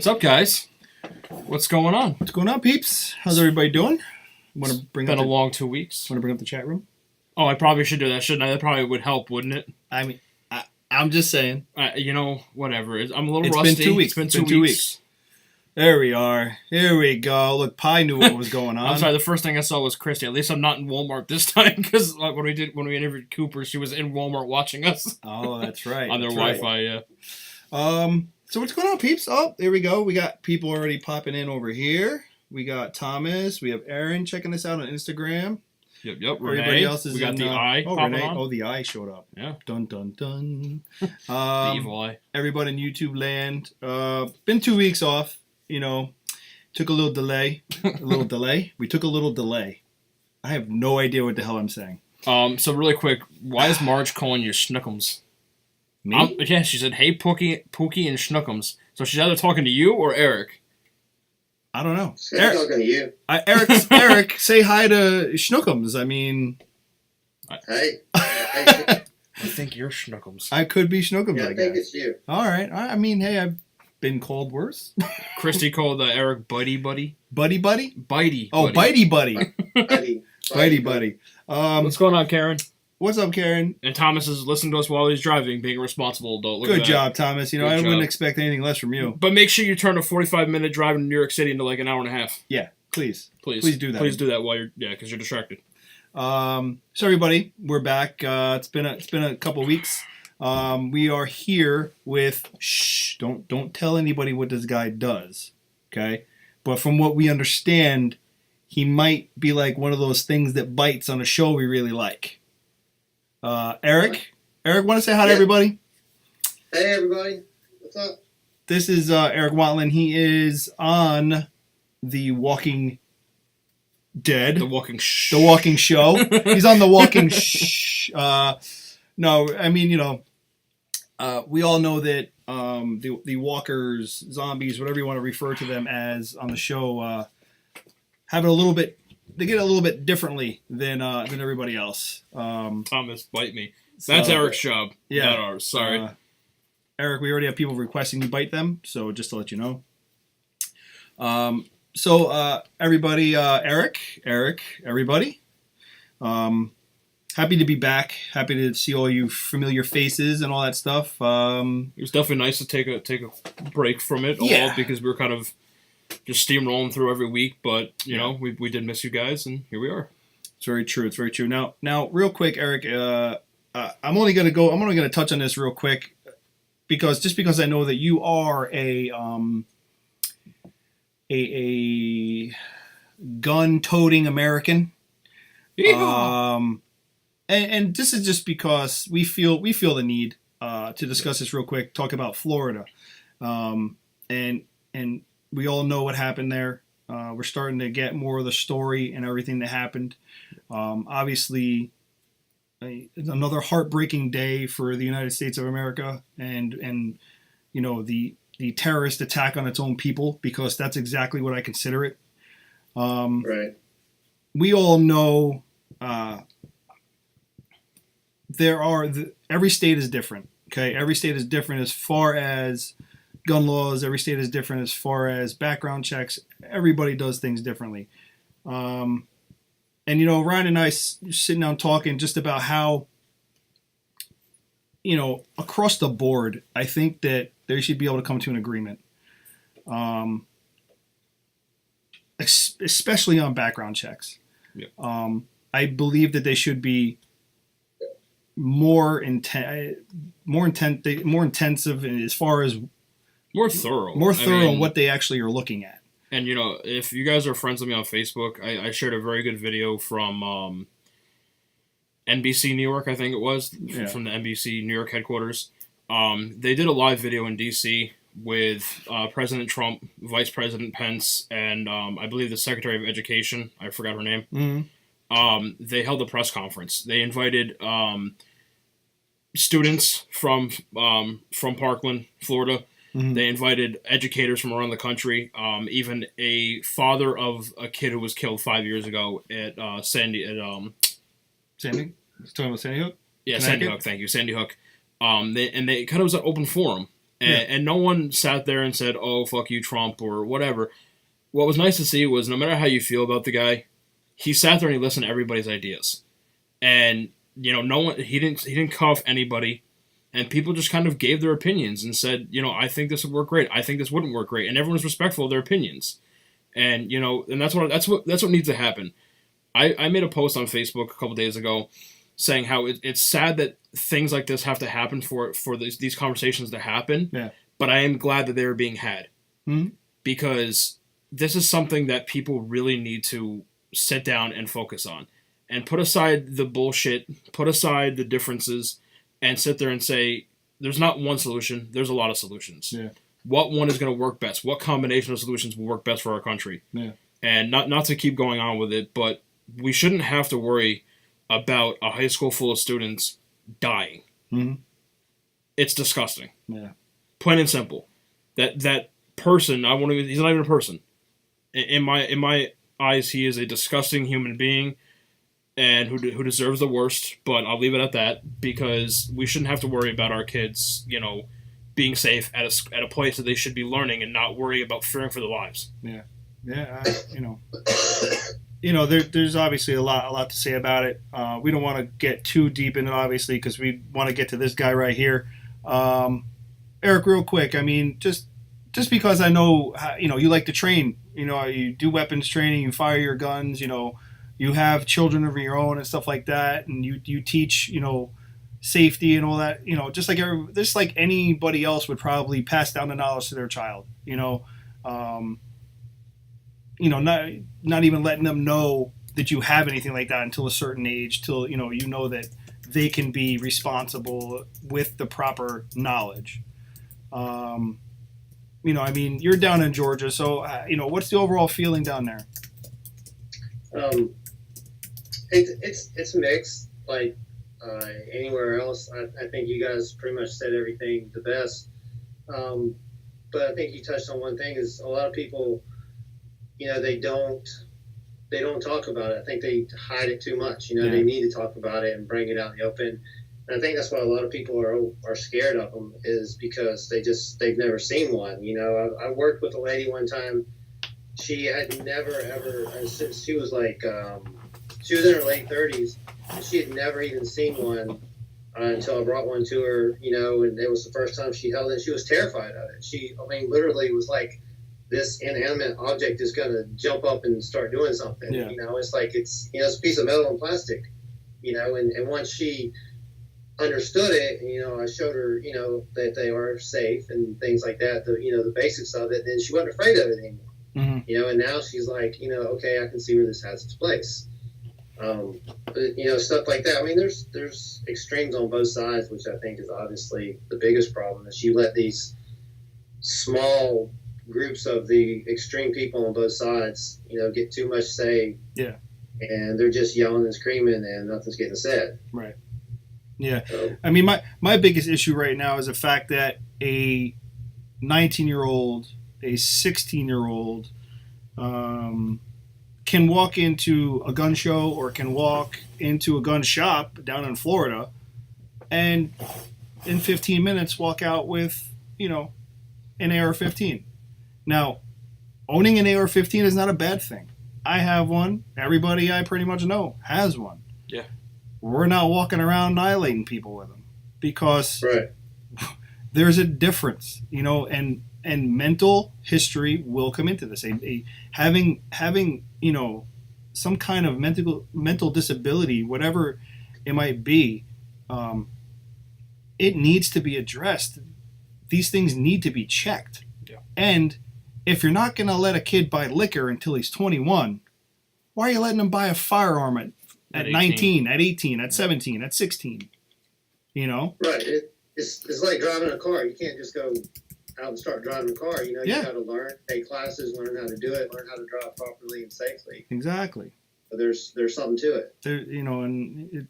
What's up, guys? What's going on? What's going on, peeps? How's everybody doing? Want to bring been a long 2 weeks. Want to bring up the chat room? Oh, I probably should do that, shouldn't I? That probably would help, wouldn't it? I mean, I'm just saying. Whatever. I'm a little it's rusty. It's been 2 weeks. It's been 2 weeks. There we are. Here we go. Look, Pi knew what was going on. I'm sorry. The first thing I saw was Christy. At least I'm not in Walmart this time because when we interviewed Cooper, she was in Walmart watching us. Oh, that's right. On their Wi-Fi, yeah. So what's going on, peeps? Oh, there we go. We got people already popping in over here. We got Thomas. We have Aaron checking us out on Instagram. Yep. Everybody else is we got in, the eye. Oh, Renee. On. Oh, the eye showed up. Yeah. Dun dun dun. The evil eye. Everybody in YouTube land. Been 2 weeks off. Took a little delay. We took a little delay. I have no idea what the hell I'm saying. So really quick, why is Marge calling you Schnookums? Me? Yeah, she said, "Hey, Pookie and Schnookums." So she's either talking to you or Eric. I don't know. She's talking to you. Eric, say hi to Schnookums. I mean... Hey. I think you're Schnookums. I could be Schnookums, I think it's you. All right. I mean, hey, I've been called worse. Christy called Eric Buddy Buddy. Buddy Buddy? Bitey. Oh, Bitey Buddy. Bitey Buddy. What's going on, Karen? What's up, Karen? And Thomas is listening to us while he's driving, being a responsible adult. Look Good job, Thomas. I wouldn't expect anything less from you. But make sure you turn a 45-minute drive in New York City into like an hour and a half. Yeah, please. Please do that. Please do that while because you're distracted. So everybody, we're back. It's been a couple weeks. We are here with don't tell anybody what this guy does, okay? But from what we understand, he might be like one of those things that bites on a show we really like. Eric, want to say hi to everybody? Hey, everybody. What's up? This is Erik Wantland. He is on The Walking Dead. The Walking Show. He's on The Walking No, I mean, we all know that the walkers, zombies, whatever you want to refer to them as on the show, have it a little bit. They get it a little bit differently than everybody else. Thomas, bite me. That's Eric's job. Yeah. Not ours. Sorry. Eric, we already have people requesting you bite them, so just to let you know. So everybody, Eric, everybody. Happy to be back. Happy to see all you familiar faces and all that stuff. It was definitely nice to take a break from it all because we were kind of just steamrolling through every week, but we did miss you guys, and here we are. It's very true. Now, real quick, Eric, I'm only gonna touch on this real quick because I know that you are a gun-toting American. Yeah. And this is just because we feel the need to discuss this real quick. Talk about Florida, and we all know what happened there. We're starting to get more of the story and everything that happened. Obviously, another heartbreaking day for the United States of America, and the terrorist attack on its own people, because that's exactly what I consider it. Right. We all know every state is different. Okay, every state is different as far as gun laws. Every state is different as far as background checks. Everybody does things differently. And Ryan and I sitting down talking just about how, across the board, I think that they should be able to come to an agreement. Especially on background checks. Yeah. I believe that they should be more intensive as far as more thorough on what they actually are looking at. And if you guys are friends with me on Facebook, I shared a very good video from NBC New York, I think it was, from the NBC New York headquarters. They did a live video in DC with President Trump, Vice President Pence, and I believe the Secretary of Education. I forgot her name. Mm-hmm. They held a press conference. They invited students from Parkland, Florida. Mm-hmm. They invited educators from around the country, even a father of a kid who was killed 5 years ago at Sandy. Sandy? You're talking about Sandy Hook? Yeah, Sandy Hook. Thank you, Sandy Hook. They kind of was an open forum, And no one sat there and said, "Oh, fuck you, Trump," or whatever. What was nice to see was no matter how you feel about the guy, he sat there and he listened to everybody's ideas, and no one he didn't cuff anybody, and people just kind of gave their opinions and said, I think this would work great, I think this wouldn't work great, and everyone was respectful of their opinions, and and that's what needs to happen. I made a post on Facebook a couple days ago saying how it's sad that things like this have to happen for these conversations to happen. Yeah. But I am glad that they are being had, because this is something that people really need to sit down and focus on, and put aside the bullshit, put aside the differences, and sit there and say, there's not one solution, there's a lot of solutions. Yeah. What one is going to work best? What combination of solutions will work best for our country? Yeah. And not to keep going on with it, but we shouldn't have to worry about a high school full of students dying. Mm-hmm. It's disgusting. Yeah. Plain and simple. That person, he's not even a person. In my eyes, he is a disgusting human being, and who deserves the worst. But I'll leave it at that, because we shouldn't have to worry about our kids, being safe at a place that they should be learning, and not worry about fearing for their lives. Yeah, yeah. There's obviously a lot to say about it. We don't want to get too deep in it, obviously, because we want to get to this guy right here. Erik, real quick. I mean, just because I know, you like to train. You do weapons training, you fire your guns. You have children of your own and stuff like that, and you teach, safety and all that. Just like anybody else would probably pass down the knowledge to their child. Not even letting them know that you have anything like that until a certain age, till that they can be responsible with the proper knowledge. You're down in Georgia, so what's the overall feeling down there? It's mixed. Like anywhere else, I think you guys pretty much said everything the best. But I think you touched on one thing: is a lot of people, they don't talk about it. I think they hide it too much. They need to talk about it and bring it out in the open. And I think that's why a lot of people are scared of them, is because they've never seen one. I worked with a lady one time. She had never ever, since she was like, she was in her late 30s, and she had never even seen one until I brought one to her. And it was the first time she held it. She was terrified of it. She literally was like, this inanimate object is going to jump up and start doing something. Yeah. It's like it's a piece of metal and plastic. And once she understood it, I showed her, that they are safe and things like that, the basics of it, and she wasn't afraid of it anymore. Mm-hmm. And now she's like, okay, I can see where this has its place. Stuff like that. There's extremes on both sides, which I think is obviously the biggest problem, is you let these small groups of the extreme people on both sides, get too much say. Yeah. And they're just yelling and screaming and nothing's getting said. Right. Yeah. So, my biggest issue right now is the fact that a 19-year-old, a 16-year-old can walk into a gun show or can walk into a gun shop down in Florida and in 15 minutes walk out with, an AR-15. Now, owning an AR-15 is not a bad thing. I have one. Everybody I pretty much know has one. Yeah. We're not walking around annihilating people with them, because right. There's a difference, and mental history will come into this. Having some kind of mental disability, whatever it might be, it needs to be addressed. These things need to be checked. Yeah. And if you're not going to let a kid buy liquor until he's 21, why are you letting him buy a firearm at 19, at 18, at 17, at 16? Right. It's like driving a car. You can't just go out and start driving a car. You got to learn, take classes, learn how to do it, learn how to drive properly and safely. Exactly. But there's something to it.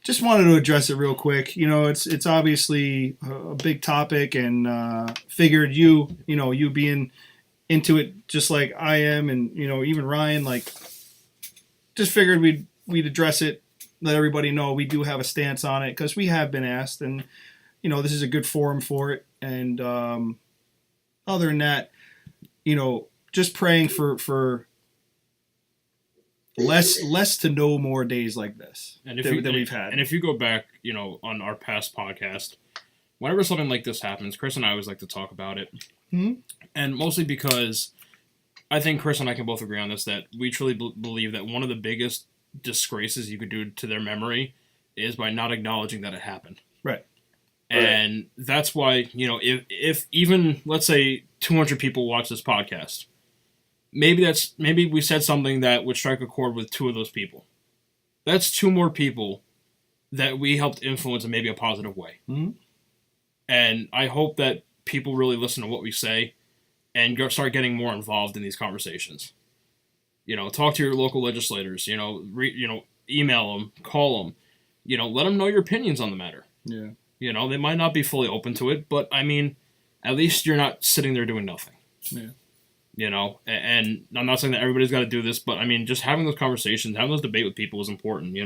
Just wanted to address it real quick. It's obviously a big topic, and figured you being into it just like I am, and even Ryan, just figured we'd address it, let everybody know we do have a stance on it, because we have been asked, and this is a good forum for it. And other than that, just praying for less to no more days like this that we've had. And if you go back, on our past podcast, whenever something like this happens, Chris and I always like to talk about it. Mm-hmm. And mostly because I think Chris and I can both agree on this, that we truly believe that one of the biggest disgraces you could do to their memory is by not acknowledging that it happened. Right. And that's why, if even, let's say, 200 people watch this podcast, maybe we said something that would strike a chord with 2 of those people. That's 2 more people that we helped influence in maybe a positive way. Mm-hmm. And I hope that people really listen to what we say and start getting more involved in these conversations. Talk to your local legislators, email them, call them, let them know your opinions on the matter. Yeah. They might not be fully open to it, but at least you're not sitting there doing nothing. Yeah. And I'm not saying that everybody's got to do this, but just having those conversations, having those debate with people is important,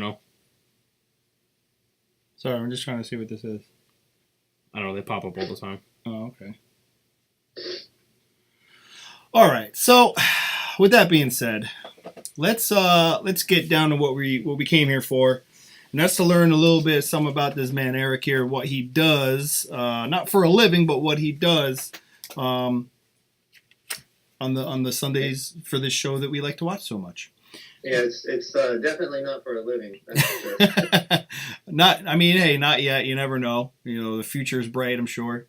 Sorry, I'm just trying to see what this is. I don't know, they pop up all the time. Oh, okay. All right. So, with that being said, let's get down to what we came here for, and that's to learn a little bit some about this man Erik here, what he does, not for a living, but what he does on the Sundays for this show that we like to watch so much. Yeah, it's definitely not for a living. That's for sure. Not yet. You never know. The future is bright, I'm sure.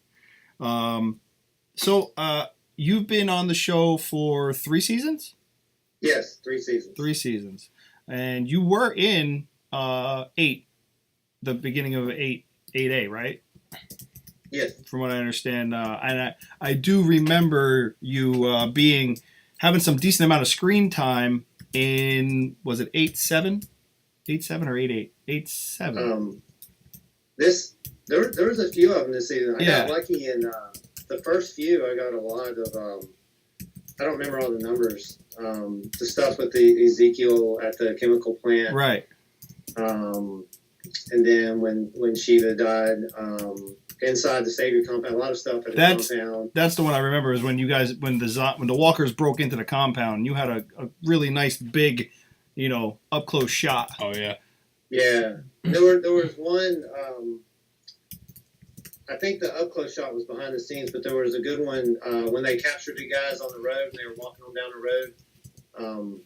So, you've been on the show for 3 seasons? Yes, 3 seasons. 3 seasons. And you were in 8, the beginning of 8A, right? Yes. From what I understand. And I do remember you having some decent amount of screen time in, was it 8-7? 8-7 or 8-8? 8-7. There was a few of them this season. I got lucky in the first few. I got a lot of I don't remember all the numbers. The stuff with the Ezekiel at the chemical plant, right? And then when Shiva died, inside the Savior compound, a lot of stuff at the compound. That's the one I remember. Is when the walkers broke into the compound. You had a really nice big, up close shot. Oh yeah. Yeah, there was one. I think the up close shot was behind the scenes, but there was a good one when they captured the guys on the road and they were walking them down the road.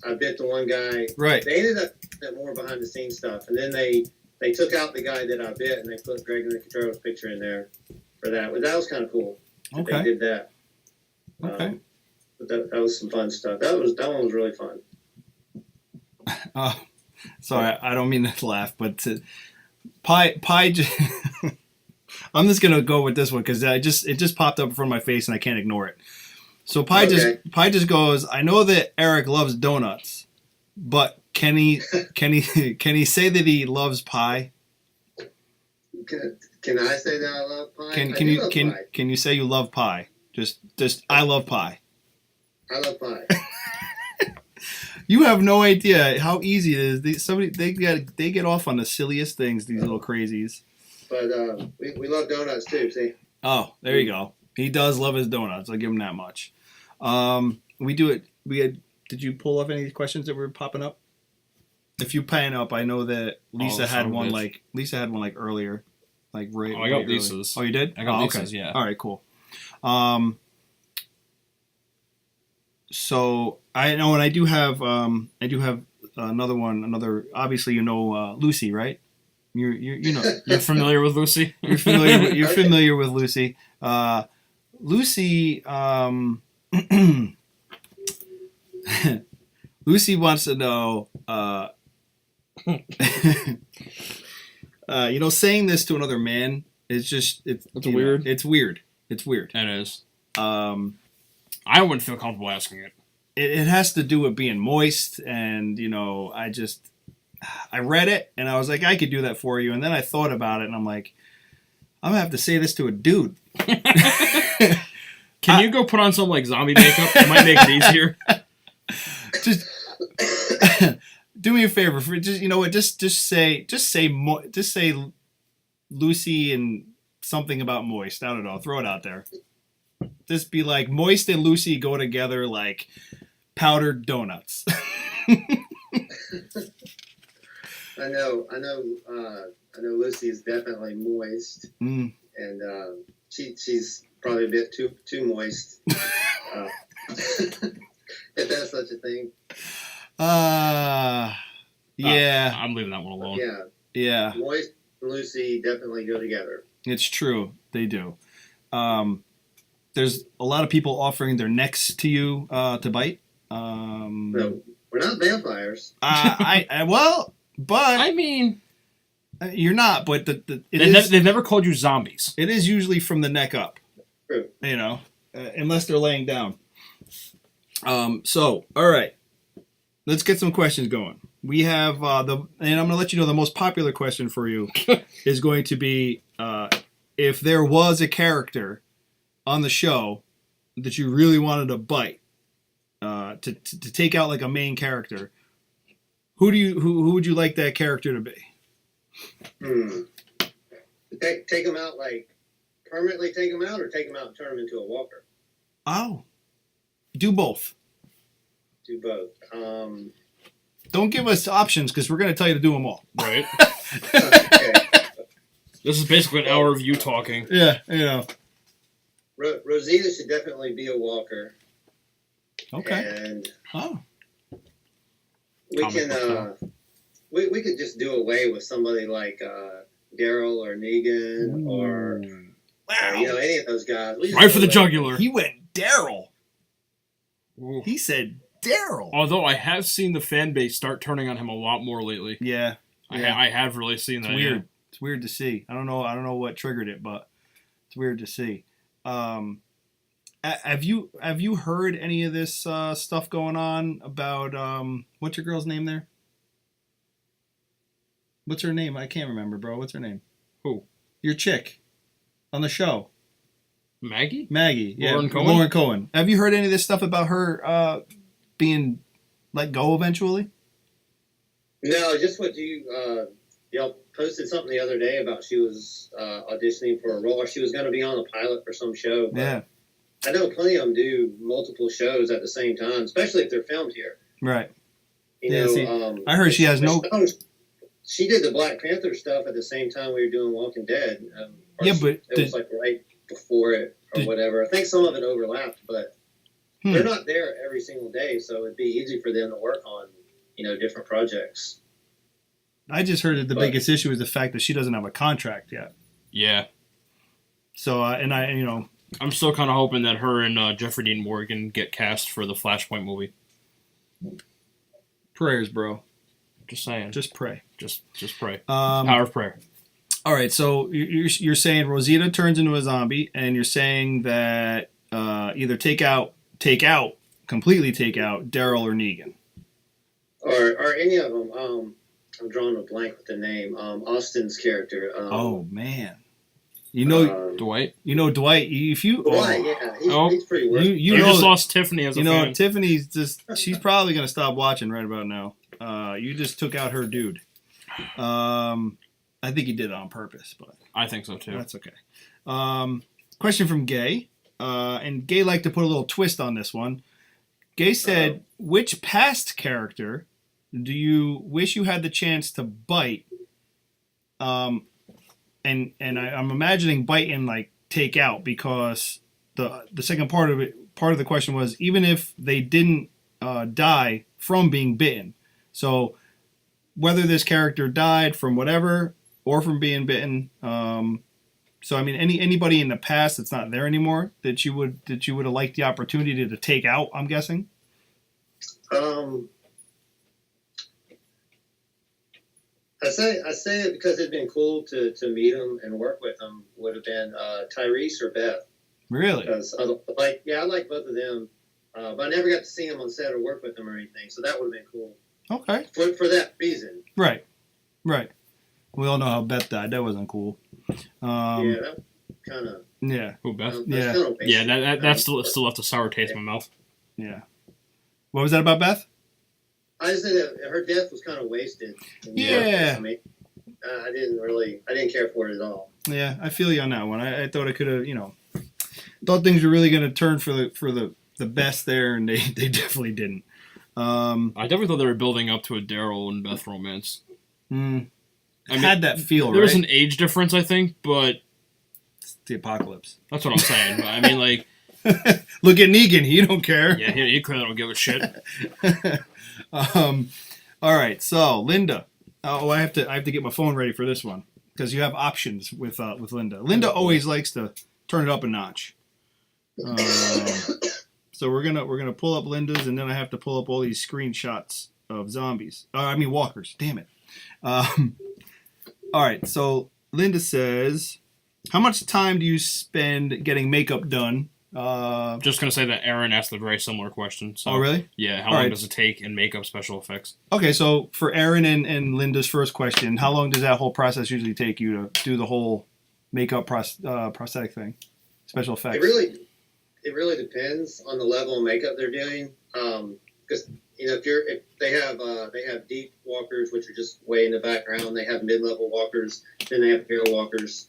I bit the one guy. Right. They ended up at more behind the scenes stuff, and then they took out the guy that I bit and they put Greg Nicotro's picture in there for that. But that was kind of cool. Okay. They did that. Okay. But that was some fun stuff. That one was really fun. Sorry, I don't mean to laugh, but Pie. I'm just gonna go with this one because it just popped up in front of my face and I can't ignore it. So Pie just goes, I know that Erik loves donuts, but can he say that he loves pie? Can I say that I love pie? Can you say you love pie? Just I love pie. I love pie. You have no idea how easy it is. They get off on the silliest things. These little crazies. But we love donuts too. See. Oh, there you go. He does love his donuts. I'll give him that much. We do it. Did you pull off any questions that were popping up? If you pan up, I know that Lisa had one like earlier, like right. I got Lisa's. Oh, you did? I got Lisa's. Okay. Yeah. All right. Cool. So I know, and I do have another one. Obviously, Lucy, right? You're familiar with Lucy. You're familiar with Lucy. Lucy. Lucy wants to know. Saying this to another man is just it's weird. It's weird. It's weird. It is. I wouldn't feel comfortable asking it. It has to do with being moist, and I read it and I was like, I could do that for you, and then I thought about it and I'm like, I'm gonna have to say this to a dude. Can you go put on some zombie makeup? It might make it easier. Just do me a favor. Just say Lucy and something about Moist. I don't know. Throw it out there. Just be like Moist and Lucy go together like powdered donuts. I know. Lucy is definitely moist, and she's probably a bit too moist, if that's such a thing. Yeah. I'm leaving that one alone. Yeah. Moist and Lucy definitely go together. It's true. They do. There's a lot of people offering their necks to you to bite. No, we're not vampires. But I mean, you're not. But they've never called you zombies. It is usually from the neck up. True. Unless they're laying down. So, all right. Let's get some questions going. We have and I'm going to let you know the most popular question for you is going to be if there was a character on the show that you really wanted to bite, to take out like a main character, who would you like that character to be? Take them out, like permanently take them out, or take them out and turn them into a walker? Oh, do both. Do both. Don't give us options because we're going to tell you to do them all. Right. Okay. This is basically an hour of you talking. Yeah, Rosita should definitely be a walker. Okay. And we could just do away with somebody like Daryl or Negan or any of those guys. Right for the jugular. He went Daryl. He said Daryl. Although I have seen the fan base start turning on him a lot more lately. Yeah. I have really seen that. It's weird. Yeah. It's weird to see. I don't know what triggered it, but it's weird to see. Have you heard any of this stuff going on about what's your girl's name there? What's her name? I can't remember, bro. What's her name? Who? Your chick on the show. Maggie? Yeah. Lauren Cohen? Lauren Cohen. Have you heard any of this stuff about her being let go eventually? No, just what y'all posted something the other day about she was auditioning for a role, or she was going to be on a pilot for some show. Yeah. I know plenty of them do multiple shows at the same time, especially if they're filmed here. Right. See, I heard she has no... She did the Black Panther stuff at the same time we were doing Walking Dead. But... It was like right before it or whatever. I think some of it overlapped, but they're not there every single day, so it'd be easy for them to work on, different projects. I just heard that the biggest issue is the fact that she doesn't have a contract yet. Yeah. So, I'm still kind of hoping that her and Jeffrey Dean Morgan get cast for the Flashpoint movie. Prayers, bro. Just saying. Just pray. Just pray. Power of prayer. All right, so you're saying Rosita turns into a zombie, and you're saying that either completely take out Daryl or Negan. Or any of them. I'm drawing a blank with the name. Austin's character. Oh, man. Dwight? Dwight, if you... Dwight, yeah. He's pretty worth it. You just lost Tiffany as a fan. Tiffany's she's probably going to stop watching right about now. You just took out her dude. I think he did it on purpose, but... I think so, too. That's okay. Question from Gay. And Gay liked to put a little twist on this one. Gay said, which past character do you wish you had the chance to bite? And I'm imagining bite and like take out, because the second part of the question was even if they didn't die from being bitten. So whether this character died from whatever or from being bitten. So I mean, anybody in the past that's not there anymore that you would have liked the opportunity to take out, I'm guessing. I say it because it'd been cool to meet them and work with them. Would have been Tyrese or Beth. Really? Because I like both of them, but I never got to see them on set or work with them or anything. So that would have been cool. Okay. For that reason. Right. We all know how Beth died. That wasn't cool. That kind of. Yeah. Who, Beth? Yeah. That still left a sour taste in my mouth. Yeah. What was that about Beth? I just said that her death was kind of wasted. Yeah. I didn't care for it at all. Yeah, I feel you on that one. I thought it could have, thought things were really going to turn for the best there, and they definitely didn't. I definitely thought they were building up to a Daryl and Beth romance. I had that feel, there right? was an age difference, I think, but it's the apocalypse. That's what I'm saying. I mean, like, look at Negan; he don't care. Yeah, he clearly don't give a shit. All right, so Linda. Oh, I have to get my phone ready for this one because you have options with Linda. Linda always likes to turn it up a notch. So we're gonna pull up Linda's, and then I have to pull up all these screenshots of zombies. Walkers. Damn it. All right, so Linda says, how much time do you spend getting makeup done? Just going to say that Aaron asked a very similar question. So, oh, really? Yeah, how long does it take in makeup special effects? Okay, so for Aaron and Linda's first question, how long does that whole process usually take you to do the whole makeup prosthetic thing, special effects? It really depends on the level of makeup they're doing. Because if they have deep walkers, which are just way in the background. They have mid-level walkers, then they have hero walkers.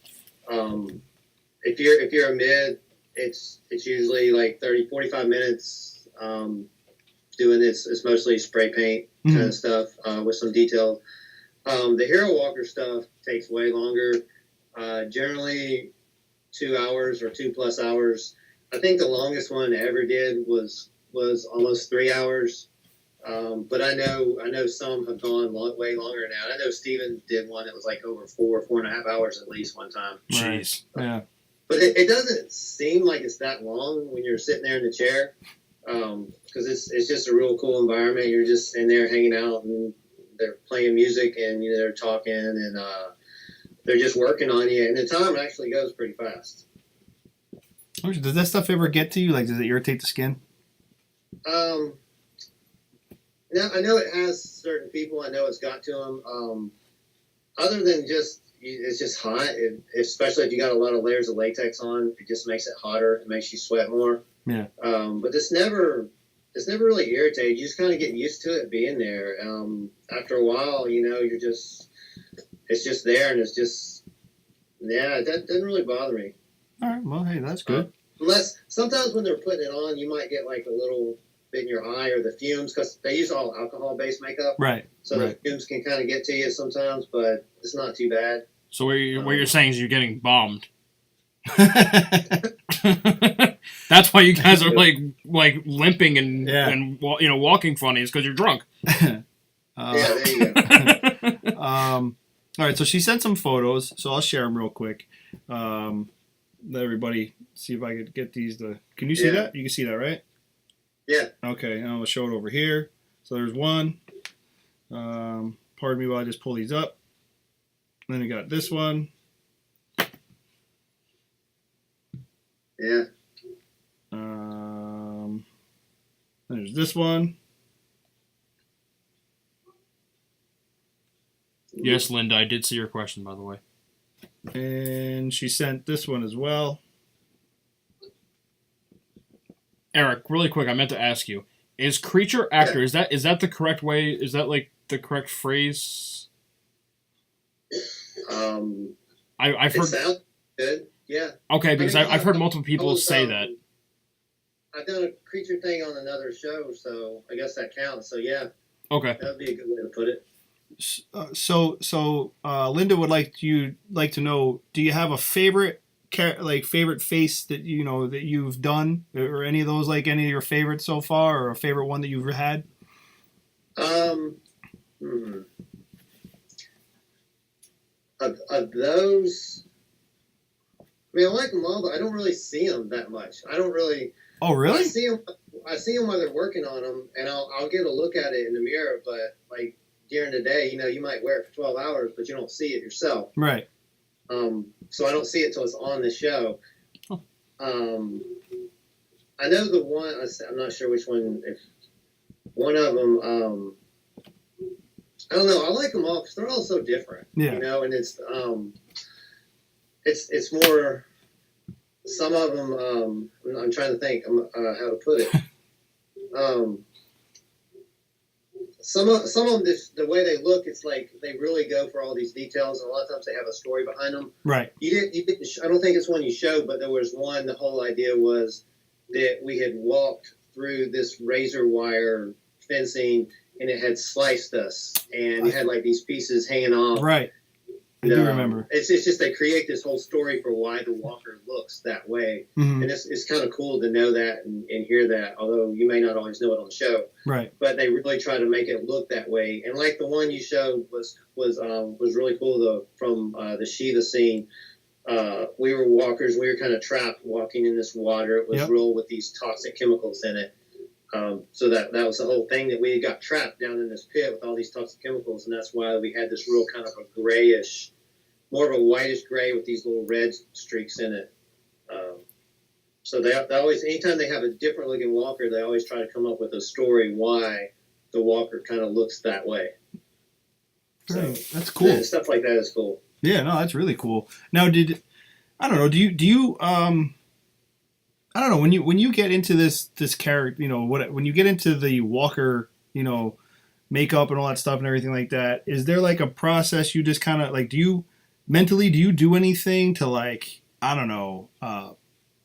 If you're a mid, it's usually like 30-45 minutes doing this. It's mostly spray paint kind of stuff with some detail. The hero walker stuff takes way longer, generally 2 hours or 2+ hours. I think the longest one I ever did was almost 3 hours. But I know some have gone way longer now. I know Steven did one that was like over 4.5 hours at least one time. Jeez. Yeah. But it doesn't seem like it's that long when you're sitting there in the chair, because it's just a real cool environment. You're just in there hanging out, and they're playing music, and they're talking, and they're just working on you, and the time actually goes pretty fast. Does that stuff ever get to you? Like, does it irritate the skin? Now, I know it has certain people. I know it's got to them. Other than just, it's just hot, especially if you got a lot of layers of latex on. It just makes it hotter. It makes you sweat more. Yeah. But it's never really irritated. You just kind of get used to it being there. After a while, it's just there, and it's just, that doesn't really bother me. All right. Well, hey, that's good. Unless sometimes when they're putting it on, you might get like a little bit in your eye or the fumes, because they use all alcohol-based makeup. Right. So the fumes can kind of get to you sometimes, but it's not too bad. So what you're saying is you're getting bombed. That's why you guys are like limping and walking funny, is because you're drunk. Yeah, there you go. All right, so she sent some photos, so I'll share them real quick. Let everybody see if I could get these to... Can you see that? You can see that, right? Yeah. Okay, and I'm going to show it over here. So there's one. Pardon me while I just pull these up. Then we got this one. Yeah. There's this one. Yes, Linda, I did see your question, by the way. And she sent this one as well. Eric, really quick, I meant to ask you: is creature actor? Is that the correct way? Is that like the correct phrase? I've heard. It sounds good. Yeah. Okay, because I've heard multiple people say that. I've done a creature thing on another show, so I guess that counts. So yeah. Okay. That would be a good way to put it. So Linda would like to know: do you have a favorite face that that you've done, or any of those, like any of your favorites so far, or a favorite one that you've had? Of those, I mean, I like them all, but I don't really see them that much. I don't really. Oh, really? I see them while they're working on them, and I'll get a look at it in the mirror. But like during the day, you might wear it for 12 hours, but you don't see it yourself. Right. So I don't see it till it's on the show. Oh. I know the one. I'm not sure which one. If one of them, I don't know. I like them all because they're all so different. Yeah. And it's more. Some of them. I'm trying to think how to put it. some of them, the way they look, it's like they really go for all these details, and a lot of times they have a story behind them. Right. You didn't. I don't think it's one you showed, but there was one. The whole idea was that we had walked through this razor wire fencing, and it had sliced us, and it had like these pieces hanging off. Right. I do remember. It's just they create this whole story for why the walker looks that way, and it's kind of cool to know that and hear that. Although you may not always know it on the show, right? But they really try to make it look that way. And like the one you showed was really cool though, from the Shiva scene. We were walkers. We were kind of trapped walking in this water. It was real with these toxic chemicals in it. So that was the whole thing, that we got trapped down in this pit with all these toxic chemicals, and that's why we had this real kind of a grayish, more of a whitish gray with these little red streaks in it. So they always, anytime they have a different looking walker, they always try to come up with a story why the walker kind of looks that way. So, that's cool. Yeah, stuff like that is cool. Yeah, no, that's really cool. Now, do you I don't know, when you get into this character, when you get into the walker, makeup and all that stuff and everything like that, is there like a process you just kind of like, do you do anything to like, I don't know,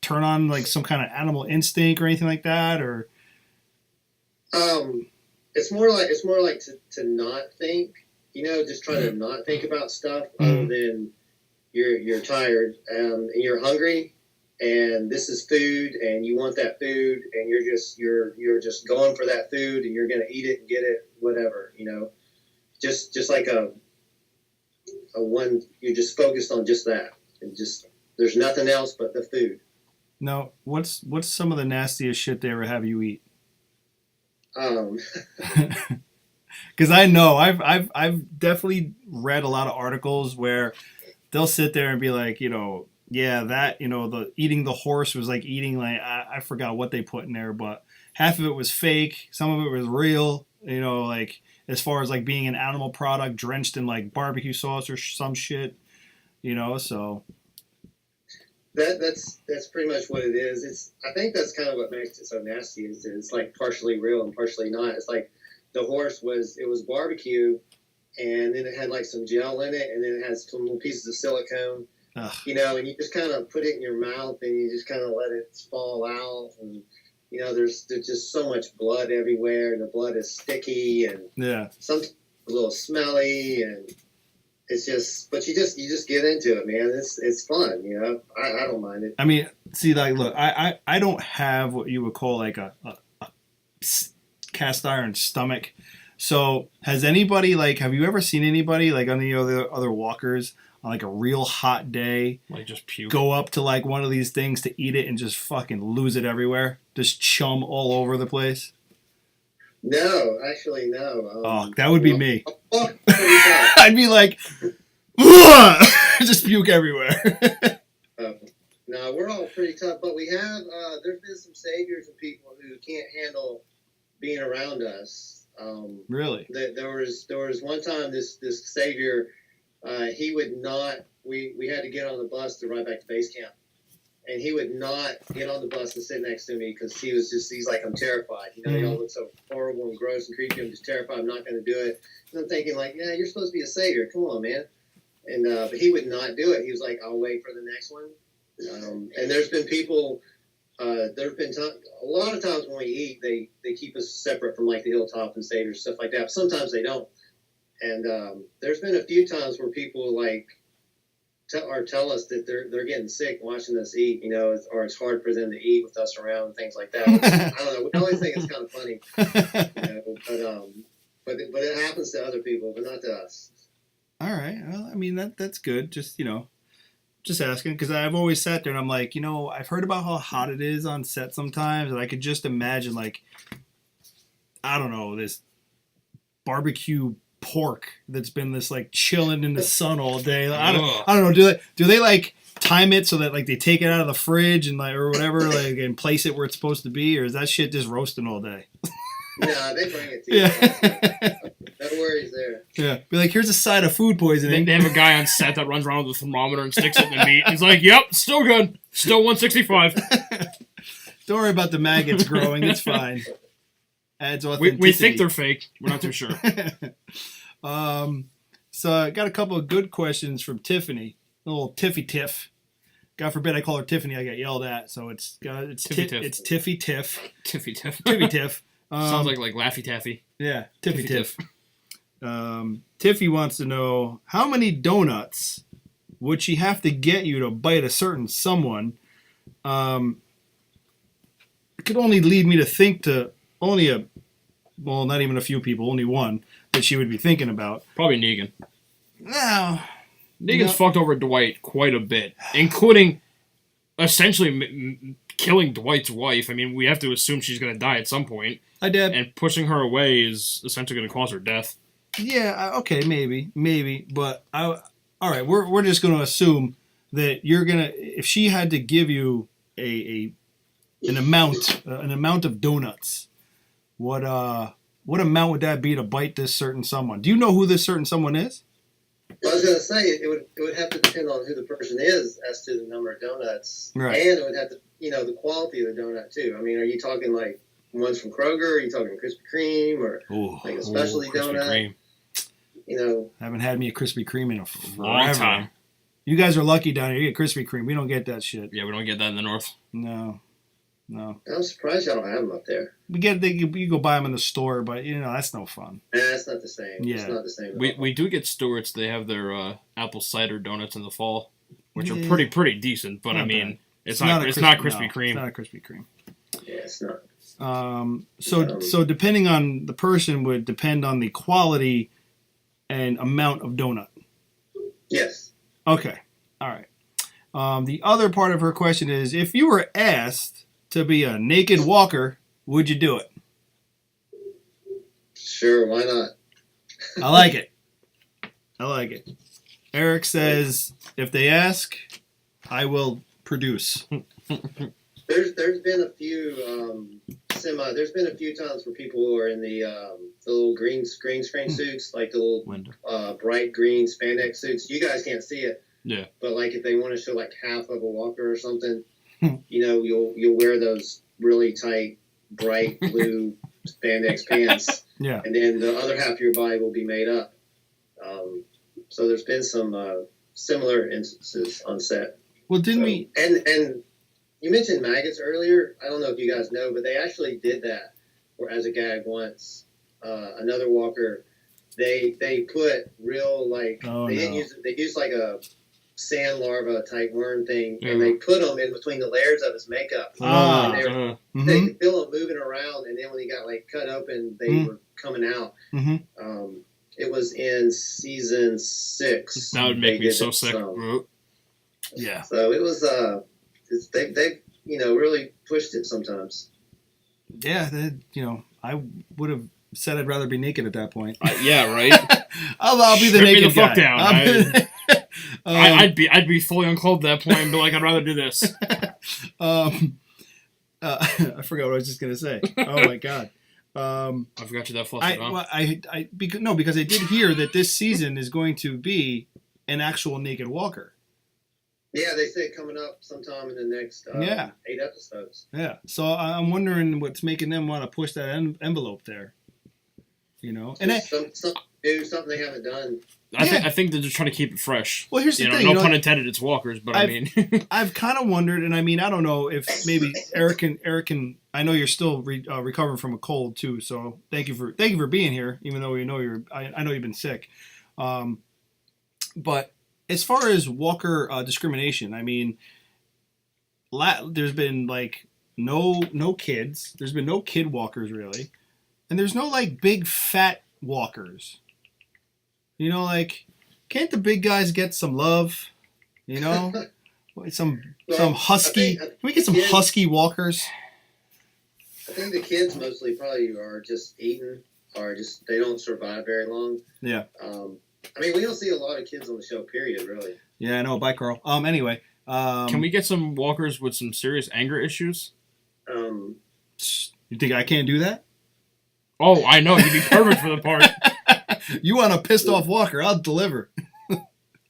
turn on like some kind of animal instinct or anything like that, or? It's more like to not think, just try to not think about stuff other than you're tired, and you're hungry. And this is food, and you want that food, and you're just going for that food, and you're gonna eat it and get it, whatever, just like a one, you're just focused on just that, and just there's nothing else but the food. Now, what's some of the nastiest shit they ever have you eat? Because I know I've definitely read a lot of articles where they'll sit there and be like, yeah, that, the eating the horse was like eating, like, I forgot what they put in there, but half of it was fake. Some of it was real, like as far as like being an animal product drenched in like barbecue sauce or some shit, so. That's pretty much what it is. I think that's kind of what makes it so nasty is it's like partially real and partially not. It's like the horse was barbecue, and then it had like some gel in it, and then it has some little pieces of silicone. Ugh. And you just kind of put it in your mouth, and you just kind of let it fall out, and there's just so much blood everywhere, and the blood is sticky, and sometimes a little smelly, and it's just, but you just get into it, man. It's fun, I don't mind it. I mean, see, like, look, I don't have what you would call like a cast iron stomach. So has anybody, like, have you ever seen anybody like on the other walkers on like a real hot day, like just puke, go up to like one of these things to eat it and just fucking lose it everywhere, just chum all over the place? No, actually, no. That would be me. I'd be like, just puke everywhere. No, we're all pretty tough, but we have, there's been some saviors and people who can't handle being around us. Really? There was one time this savior, he would not, we had to get on the bus to ride back to base camp. And he would not get on the bus and sit next to me because he's like, I'm terrified. They all look so horrible and gross and creepy. I'm just terrified. I'm not going to do it. And I'm thinking like, yeah, you're supposed to be a savior. Come on, man. And but he would not do it. He was like, I'll wait for the next one. And there's been people, there have been a lot of times when we eat, they keep us separate from like the hilltop and saviors, stuff like that. But sometimes they don't. And there's been a few times where people like, tell us that they're getting sick watching us eat, or it's hard for them to eat with us around and things like that. I don't know. We always think it's kind of funny, but it happens to other people, but not to us. All right. Well, I mean that's good. Just just asking, because I've always sat there and I'm like, I've heard about how hot it is on set sometimes, and I could just imagine like, I don't know, this barbecue pork that's been this like chilling in the sun all day. I don't know. Do they like time it so that like they take it out of the fridge and like or whatever, like and place it where it's supposed to be, or is that shit just roasting all day? No, they bring it to you. No worries there. Yeah, be like, here's a side of food poisoning. They have a guy on set that runs around with a thermometer and sticks it in the meat. He's like, "Yep, still good, still 165." Don't worry about the maggots growing. It's fine. adds authenticity. We think they're fake. We're not too sure. So I got a couple of good questions from Tiffany. A little Tiffy Tiff. God forbid I call her Tiffany. I get yelled at. So it's Tiffy Tiff. It's Tiffy Tiff. Tiffy Tiff. Tiffy Tiff. Sounds like Laffy Taffy. Yeah, Tiffy Tiff. Tiffy wants to know, how many donuts would she have to get you to bite a certain someone? It could only lead me to think to only not even a few people, only one that she would be thinking about. Probably Negan. No. Negan's fucked over Dwight quite a bit, including essentially killing Dwight's wife. I mean, we have to assume she's going to die at some point. I did. And pushing her away is essentially going to cause her death. Yeah, okay, maybe. But, all right, we're just going to assume that you're going to, if she had to give you an amount of donuts, what amount would that be to bite this certain someone? Do you know who this certain someone is? I was going to say it would have to depend on who the person is as to the number of donuts, right? And it would have to, the quality of the donut too. I mean, are you talking like ones from Kroger? Are you talking Krispy Kreme or like a specialty donut? Kreme. Haven't had me a Krispy Kreme in a long time. You guys are lucky down here. You get Krispy Kreme. We don't get that shit. Yeah, we don't get that in the north. No. I'm surprised y'all don't have them up there. You go buy them in the store, but that's no fun. It's not the same. Yeah. It's not the same. We do get Stewart's. They have their apple cider donuts in the fall, which are pretty decent. But not I mean, bad. it's not Krispy Kreme. It's not a Krispy Kreme. Yeah, it's not. So depending on the person would depend on the quality and amount of donut. Yes. Okay. All right. The other part of her question is, if you were asked to be a naked walker, would you do it? Sure, why not? I like it. Erik says, if they ask, I will produce. There's been a few there's been a few times where people who are in the little green screen suits, like the little bright green spandex suits. You guys can't see it. Yeah. But like if they want to show like half of a walker or something, you'll wear those really tight, bright blue spandex pants. Yeah. And then the other half of your body will be made up. So there's been some similar instances on set. Well, didn't we? And you mentioned maggots earlier. I don't know if you guys know, but they actually did that as a gag once. Another walker, they put real they used like a sand larva type worm thing, and they put them in between the layers of his makeup. And they could feel them moving around, and then when he got like cut open, they were coming out. It was in season 6. That would make me so sick. Yeah. So it was they really pushed it sometimes. Yeah, I would have said I'd rather be naked at that point. Yeah, right. I'll be the naked guy. Fuck down. I'd be fully unclothed at that point and be like, I'd rather do this. I forgot what I was just gonna say. Oh my god. I forgot you that flustered. Because I did hear that this season is going to be an actual naked walker. Yeah, they say coming up sometime in the next 8 episodes. Yeah, so I'm wondering what's making them want to push that envelope there. And something they haven't done. I think they're just trying to keep it fresh. Well, here's the thing. No pun intended. It's walkers, but I mean, I've kind of wondered, and I mean, I don't know if maybe Erik can. I know you're still recovering from a cold too, so thank you for being here, even though I know you've been sick. But as far as walker discrimination, I mean, there's been like no kids. There's been no kid walkers really, and there's no like big fat walkers. Can't the big guys get some love? Some husky. Can we get some husky walkers? I think the kids mostly probably are just eating, or just they don't survive very long. Yeah. I mean, we don't see a lot of kids on the show. Period. Really. Yeah, I know. Bye, Carl. Anyway. Can we get some walkers with some serious anger issues? You think I can't do that? Oh, I know. You'd be perfect for the part. You want a pissed off walker? I'll deliver.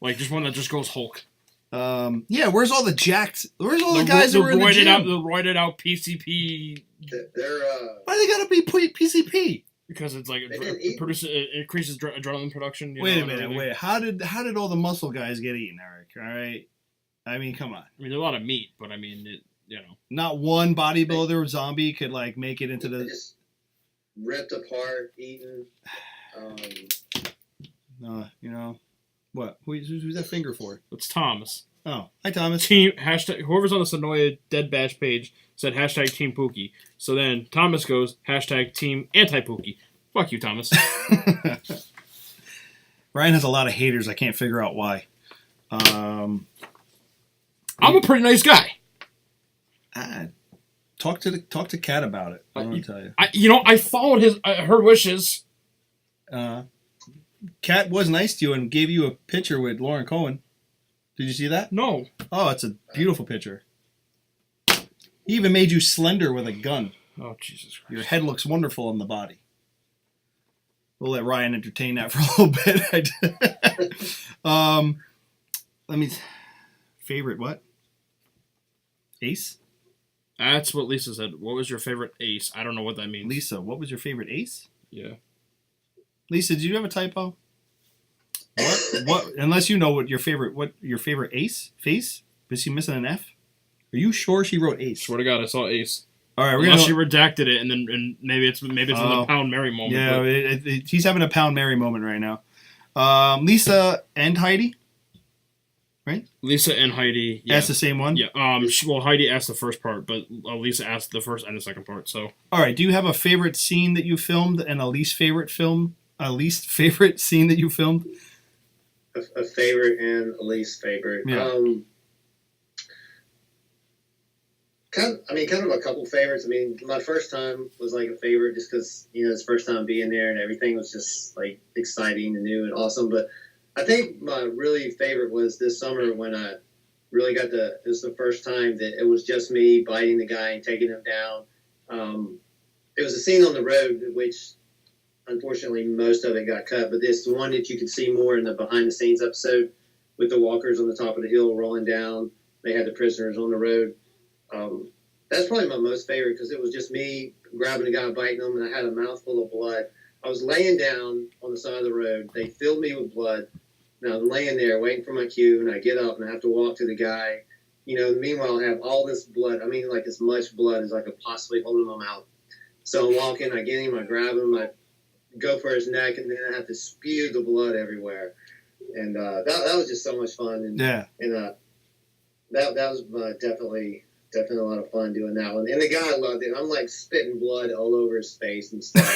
Like just one that just goes Hulk. Yeah. Where's all the jacks? Where's all the guys who are in the gym? The roided out PCP They're Why they gotta be PCP? Because it's like it increases adrenaline production. Wait a minute, wait. How did all the muscle guys get eaten, Eric? All right. I mean, come on. I mean, there's a lot of meat, but I mean, Not one bodybuilder zombie could like make it into the. Just ripped apart, eaten. What? Who's that finger for? It's Thomas. Oh, hi Thomas. Team hashtag. Whoever's on the Sonoya Dead Bash page said hashtag Team Pookie. So then Thomas goes hashtag Team Anti Pookie. Fuck you, Thomas. Ryan has a lot of haters. I can't figure out why. I'm a pretty nice guy. Talk to Kat about it. I want to tell you. I followed her wishes. Kat was nice to you and gave you a picture with Lauren Cohen. Did you see that? No. Oh, it's a beautiful picture. He even made you slender with a gun. Oh, Jesus Christ. Your head looks wonderful on the body. We'll let Ryan entertain that for a little bit. Let me... Favorite what? Ace? That's what Lisa said. What was your favorite ace? I don't know what that means. Lisa, what was your favorite ace? Yeah. Lisa, did you have a typo? What? Unless you know what your favorite ace face? Was she missing an F? Are you sure she wrote ace? Swear to God, I saw ace. All right, unless she redacted it, and maybe it's in the Pound Mary moment. Yeah, he's having a Pound Mary moment right now. Lisa and Heidi, right? Lisa and Heidi. Yeah. That's the same one. Yeah. Heidi asked the first part, but Lisa asked the first and the second part. So. All right. Do you have a favorite scene that you filmed and a least favorite scene that you filmed? A favorite and a least favorite. Yeah. Kind of a couple favorites. I mean, my first time was like a favorite just because, it's the first time being there and everything was just like exciting and new and awesome. But I think my really favorite was this summer when I really it was the first time that it was just me biting the guy and taking him down. It was a scene on the road, which unfortunately most of it got cut, but this the one that you could see more in the behind the scenes episode with the walkers on the top of the hill rolling down. They had the prisoners on the road. That's probably my most favorite because it was just me grabbing a guy, biting him, and I had a mouthful of blood. I was laying down on the side of the road. They filled me with blood. Now I'm laying there waiting for my cue, and I get up and I have to walk to the guy. Meanwhile, I have all this blood. I mean, like as much blood as I could possibly hold in my mouth. So I'm walking, I get him, I grab him, I go for his neck, and then I have to spew the blood everywhere. And that was just so much fun. And, yeah. And that was definitely a lot of fun doing that one. And the guy loved it. I'm like spitting blood all over his face and stuff.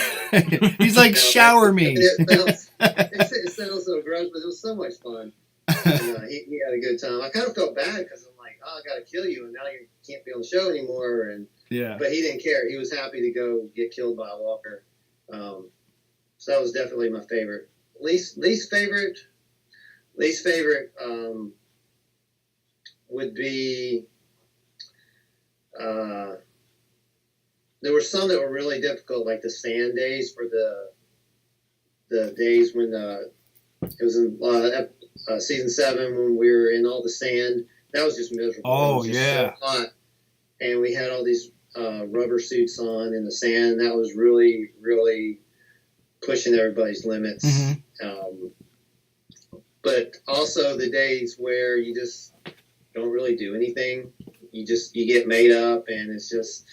He's like, shower me. It sounds so gross, but it was so much fun. And, he had a good time. I kind of felt bad because I'm like, I got to kill you, and now you can't be on the show anymore. And yeah. But he didn't care. He was happy to go get killed by a walker. So that was definitely my favorite. Least favorite would be. There were some that were really difficult, like the sand days for the days when it was in season 7 when we were in all the sand. That was just miserable. Oh, it was just yeah. so hot. And we had all these rubber suits on in the sand. That was really, really pushing everybody's limits. Mm-hmm. But also the days where you just don't really do anything. You get made up, and it's just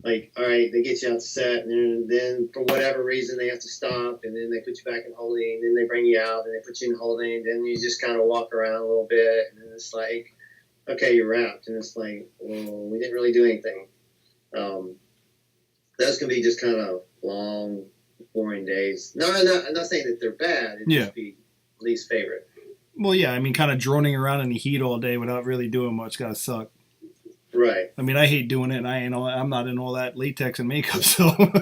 like, all right, they get you out to set, and then for whatever reason they have to stop, and then they put you back in holding, and then they bring you out, and they put you in holding, and then you just kind of walk around a little bit, and then it's like, okay, you're wrapped, and it's like, well, we didn't really do anything. Those can be just kind of long, boring days. No, I'm not saying that they're bad. It'd just be least favorite. Well, yeah, I mean, kind of droning around in the heat all day without really doing much gotta suck. Right. I mean, I hate doing it, and I'm not in all that latex and makeup, so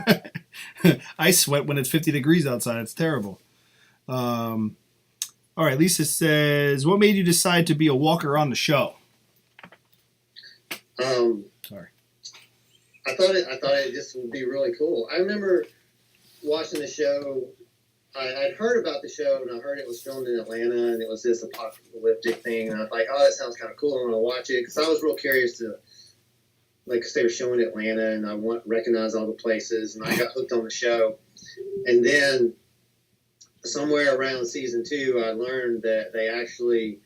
I sweat when it's 50 degrees outside. It's terrible. All right, Lisa says, what made you decide to be a walker on the show? Sorry. I thought it just would be really cool. I remember watching the show. I'd heard about the show, and I heard it was filmed in Atlanta, and it was this apocalyptic thing. And I was like, oh, that sounds kind of cool. I want to watch it because I was real curious to like, 'cause they were showing Atlanta, and I recognize all the places, and I got hooked on the show. And then somewhere around season 2, I learned that they actually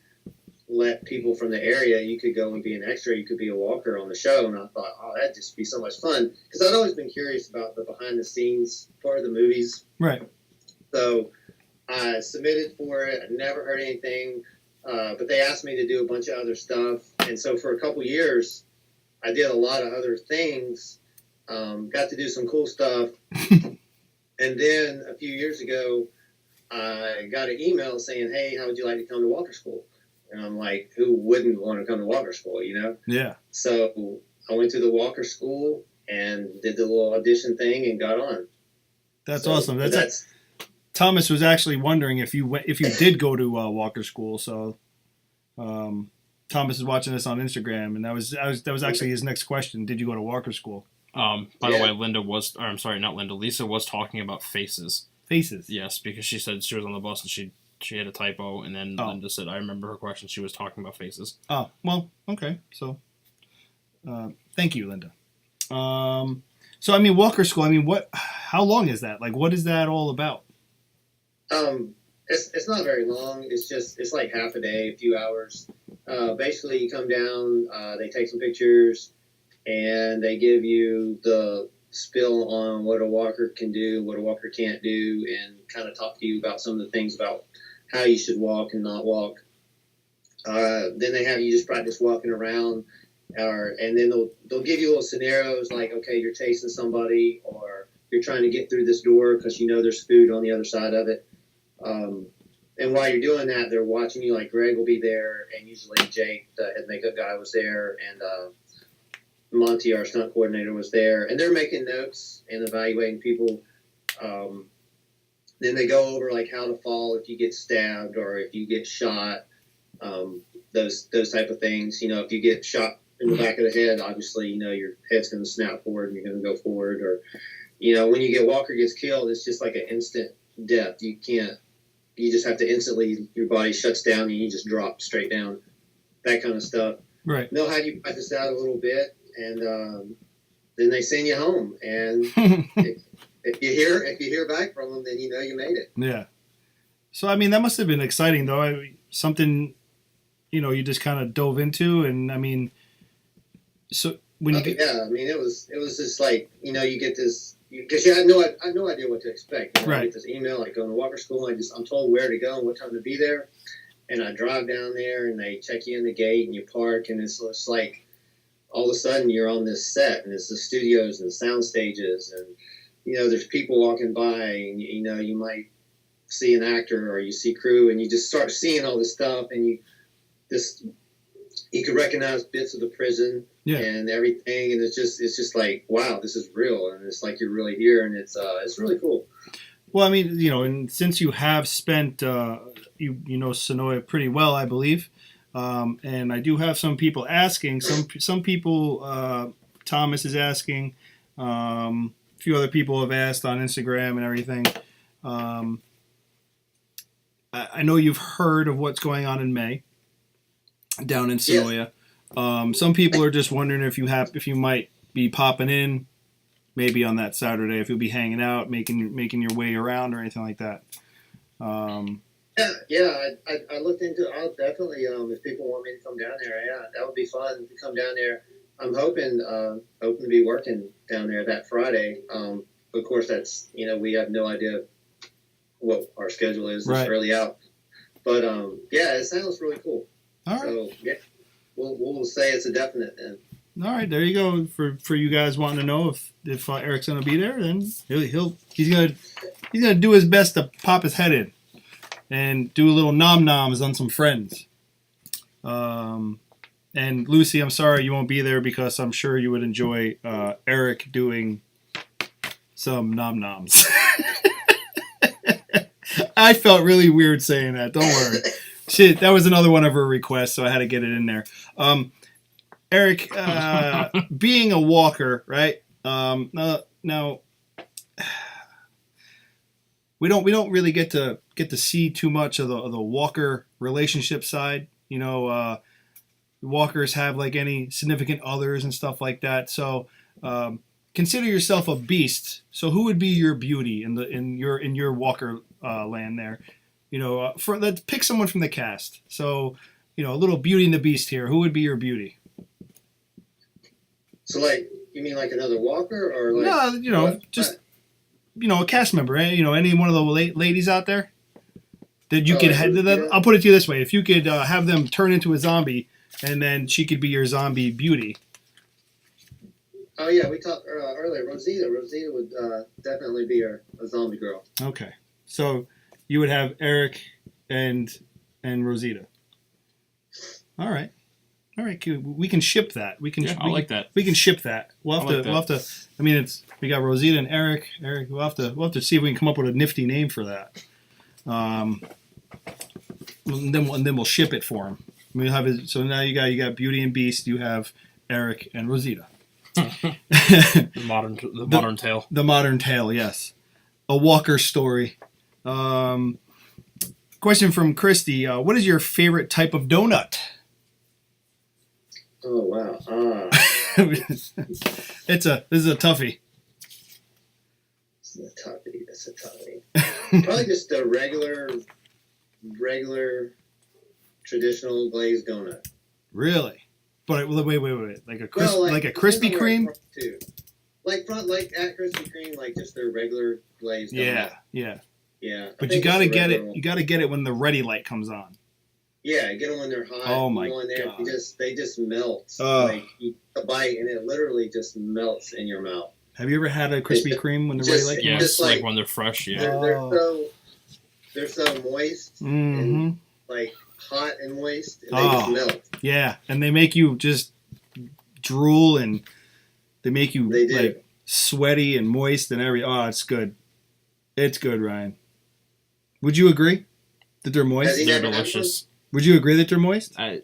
let people from the area, you could go and be an extra, you could be a walker on the show. And I thought, oh, that'd just be so much fun. Because I'd always been curious about the behind the scenes part of the movies. Right. So I submitted for it. I never heard anything. But they asked me to do a bunch of other stuff. And so for a couple years, I did a lot of other things. Got to do some cool stuff. And then a few years ago, I got an email saying, hey, how would you like to come to Walker School? And I'm like, who wouldn't want to come to Walker School, you know? Yeah. So I went to the Walker School and did the little audition thing and got on. That's awesome. Thomas was actually wondering if you did go to Walker School. So Thomas is watching this on Instagram, and that was actually his next question. Did you go to Walker School? By the way, Lisa was talking about faces. Faces. Yes, because she said she was on the bus and she had a typo, and then Linda said, I remember her question. She was talking about faces. Oh, well, okay. So, thank you, Linda. So, I mean, Walker School, I mean, how long is that? Like, what is that all about? It's not very long. It's like half a day, a few hours. Basically, you come down, they take some pictures, and they give you the spill on what a walker can do, what a walker can't do, and kind of talk to you about some of the things about how you should walk and not walk. Then they have you just practice walking around, and then they'll give you little scenarios like, okay, you're chasing somebody, or you're trying to get through this door because you know there's food on the other side of it. And while you're doing that, they're watching you. Like Greg will be there, and usually Jake, the head makeup guy, was there, and Monty, our stunt coordinator, was there, and they're making notes and evaluating people. Then they go over like how to fall if you get stabbed or if you get shot, those type of things. You know, if you get shot in the back of the head, obviously, you know, your head's going to snap forward and you're going to go forward. Or, you know, when Walker gets killed, it's just like an instant death. You just have to instantly, your body shuts down and you just drop straight down, that kind of stuff. Right. They'll have you practice out a little bit, and then they send you home. And if you hear back from them, then you know you made it. Yeah. So I mean, that must have been exciting, though. Something, you know, you just kind of dove into, and I mean, so when you yeah, I mean, it was just like, you know, you get this. Because I had no idea what to expect. You know, right. I get this email, like, going to Walker School. I'm told where to go and what time to be there. And I drive down there, and they check you in the gate, and you park, and it's like all of a sudden you're on this set, and it's the studios and the sound stages, and, you know, there's people walking by, and, you know, you might see an actor or you see crew, and you just start seeing all this stuff, and you could recognize bits of the prison. Yeah. And everything, and it's just like, wow, this is real, and it's like you're really here, and it's really cool. Well, I mean, you know, and since you have spent you know Sonoya pretty well, I believe, and I do have some people asking. Some people, Thomas is asking, a few other people have asked on Instagram and everything. I know you've heard of what's going on in May down in Sonoya. Yeah. Some people are just wondering if you might be popping in, maybe on that Saturday, if you'll be hanging out, making your way around or anything like that. Yeah. I looked into. I'll definitely, if people want me to come down there, yeah, that would be fun to come down there. I'm hoping to be working down there that Friday. Of course, that's, you know, we have no idea what our schedule is. It's early out, but yeah, it sounds really cool. All right. So yeah. We'll say it's a definite then. All right, there you go. For you guys wanting to know if Erik's gonna be there, then he's gonna do his best to pop his head in and do a little nom-noms on some friends. And Lucy, I'm sorry you won't be there because I'm sure you would enjoy Erik doing some nom-noms. I felt really weird saying that. Don't worry. Shit, that was another one of her requests, so I had to get it in there. Erik, being a walker, right? Now we don't really get to see too much of the walker relationship side. You know, walkers have like any significant others and stuff like that. So consider yourself a beast. So who would be your beauty in your walker land there? Let's pick someone from the cast. So a little Beauty and the Beast here. Who would be your beauty? So like, you mean like another walker or like? No, just a cast member. Any one of the ladies out there that you could head to them. I'll put it to you this way: if you could have them turn into a zombie, and then she could be your zombie beauty. Oh yeah, we talked earlier. Rosita would definitely be a zombie girl. Okay, so you would have Erik and Rosita. All right, cool. We can ship that. I like that. We can ship that. We'll have to. I mean, we got Rosita and Erik. We'll have to see if we can come up with a nifty name for that. And then we'll ship it for him. We'll have it. So now you got Beauty and Beast. You have Erik and Rosita. the modern tale. The modern tale, yes. A Walker story. Question from Christy. What is your favorite type of donut? Oh wow! This is a toughie. That's a toughie. Probably just a regular traditional glazed donut. Really? But wait. Like a Krispy Kreme? Too. Like at Krispy Kreme, like just their regular glazed donut. Yeah. But you gotta get it. You gotta get it when the ready light comes on. Yeah, get them when they're hot. Oh my God! They just melt. Oh. Like you eat a bite and it literally just melts in your mouth. Have you ever had a Krispy Kreme when the ready light comes on? Yes, like when they're fresh. Yeah. They're so moist. Mm-hmm. And like hot and moist. And they just melt. Yeah, and they make you just drool and they make you like sweaty and moist and everything. Oh, it's good. It's good, Ryan. Would you agree that they're moist? They're delicious. Would you agree that they're moist? I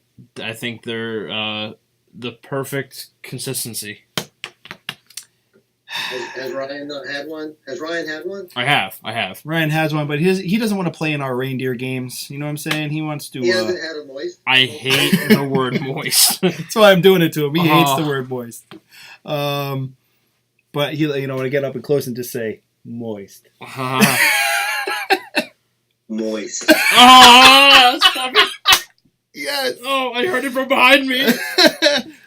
think they're the perfect consistency. Has Ryan not had one? Has Ryan had one? I have. Ryan has one, but he doesn't want to play in our reindeer games. You know what I'm saying? He wants to. He hasn't had a moist. I hate the word moist. That's why I'm doing it to him. He hates the word moist. But he, when I get up and close and just say moist. Moist. Oh, stop it. Yes. Oh, I heard it from behind me.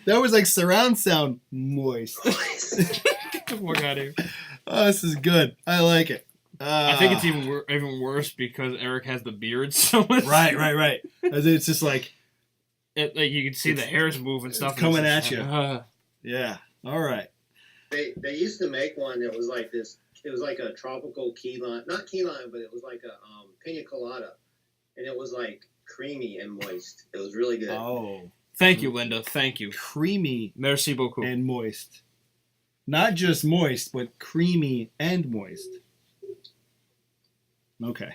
That was like surround sound. Moist. Get the fuck out of here. Oh, this is good. I like it. I think it's even worse because Erik has the beard so much. Right. It's just like you can see the hairs move and stuff coming at you. Yeah. All right. They used to make one that was like this. It was like a tropical key lime, not key lime, but it was like a pina colada, and it was like creamy and moist. It was really good. Oh, thank you, Linda. Thank you. Creamy. Merci beaucoup. And moist. Not just moist, but creamy and moist. Okay.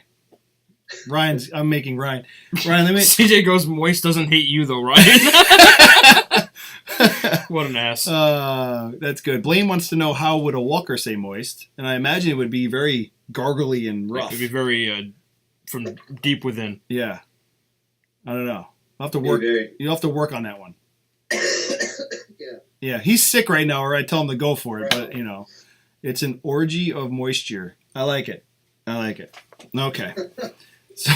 I'm making Ryan. Ryan, CJ goes, moist doesn't hate you though, Ryan. What an ass. That's good. Blaine wants to know how would a walker say moist, and I imagine it would be very gargly and rough. It would be very from deep within. Yeah. I don't know. I'll have to work. You'll have to work on that one. Yeah, he's sick right now, or I tell him to go for it. But it's an orgy of moisture. I like it. Okay. So,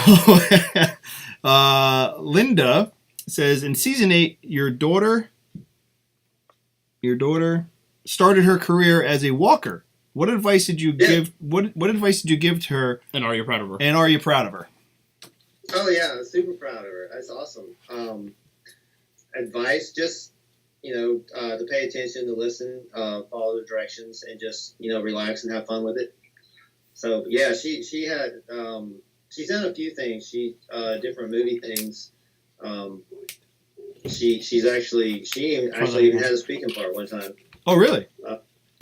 Linda says in season 8, your daughter started her career as a walker. What advice did you give? What advice did you give to her? And are you proud of her? Oh yeah, I'm super proud of her. That's awesome. Advice, just to pay attention, to listen, follow the directions, and just relax and have fun with it. So yeah, she had she's done a few things. She different movie things. She actually even had a speaking part one time. Oh really?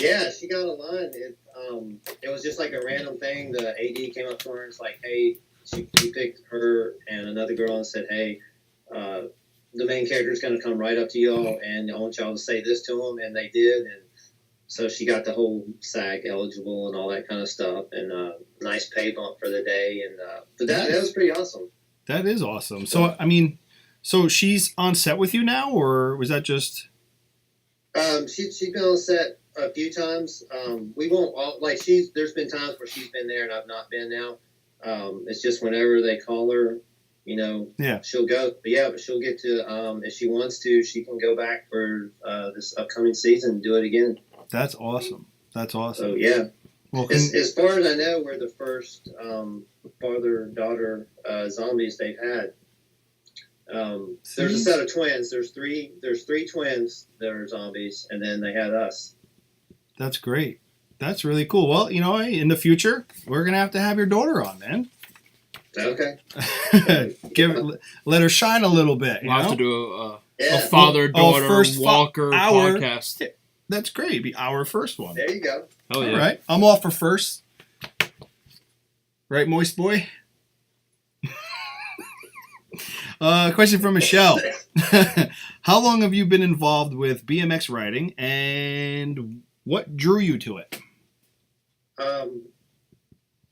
Yeah, she got a line. It was just like a random thing. The AD came up to her and it's like, hey, she picked her and another girl and said, hey, the main character is going to come right up to y'all and I want y'all to say this to him, and they did, and so she got the whole SAG eligible and all that kind of stuff, and nice pay bump for the day, and but that was pretty awesome. That is awesome. So I mean, So she's on set with you now, or was that just? She's been on set a few times. We won't there's been times where she's been there and I've not been now. It's just whenever they call her, she'll go. But she'll get to if she wants to, she can go back for this upcoming season and do it again. That's awesome. So yeah. Well, as far as I know, we're the first father-daughter zombies they've had. There's a set of twins. There's three twins that are zombies, and then they had us. That's great. That's really cool. Well, in the future, we're gonna have to have your daughter on, man. Okay. Let her shine a little bit. We'll have to do a father-daughter Walker podcast. That's great. It'd be our first one. There you go. Hell yeah. All right. I'm off for first. Right, Moist Boy? Question from Michelle. How long have you been involved with BMX riding, and what drew you to it?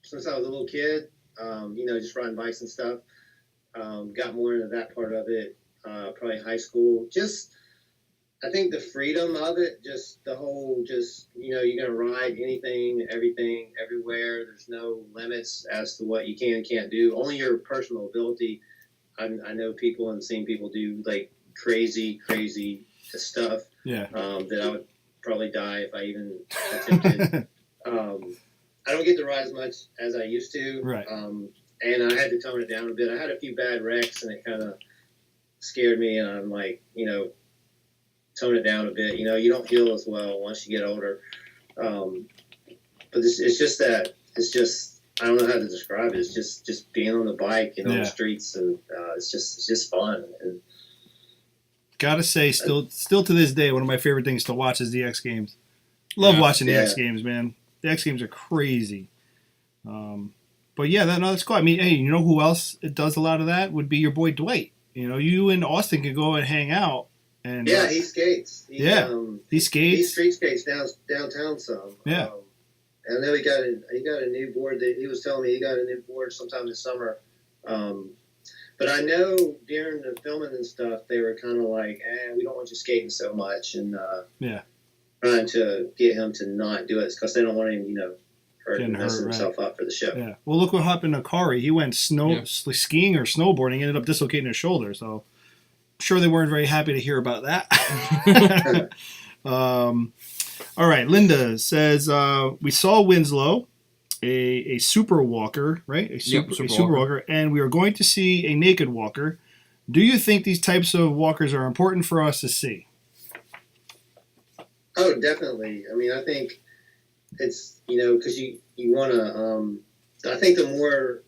Since I was a little kid, just riding bikes and stuff. Got more into that part of it, probably high school. I think the freedom of it, just the whole, you're going to ride anything, everything, everywhere. There's no limits as to what you can and can't do. Only your personal ability. I know people and seen people do like crazy stuff. Yeah. That I would probably die if I even attempted. I don't get to ride as much as I used to. Right. And I had to tone it down a bit. I had a few bad wrecks and it kind of scared me. And I'm like, tone it down a bit. You don't heal as well once you get older. But it's just I don't know how to describe it. It's just being on the bike, on the streets, and it's just fun. And gotta say, still to this day, one of my favorite things to watch is the X Games. Love watching the X Games, man. The X Games are crazy. But yeah, that's cool. I mean, hey, you know who else does a lot of that? Would be your boy Dwight. You and Austin can go and hang out. And he skates. He skates. He street skates downtown some. Yeah. I know he got a new board that he was telling me he got a new board sometime this summer. But I know during the filming and stuff, they were kind of like, we don't want you skating so much, and trying to get him to not do it because they don't want him, hurt and messing himself up for the show. Yeah. Well, look what happened to Kari. He went skiing or snowboarding, ended up dislocating his shoulder. So I'm sure they weren't very happy to hear about that. All right, Linda says, we saw Winslow, a super walker, right? A super walker, and we are going to see a naked walker. Do you think these types of walkers are important for us to see? Oh, definitely. I mean, I think it's, because you want to, I think the more,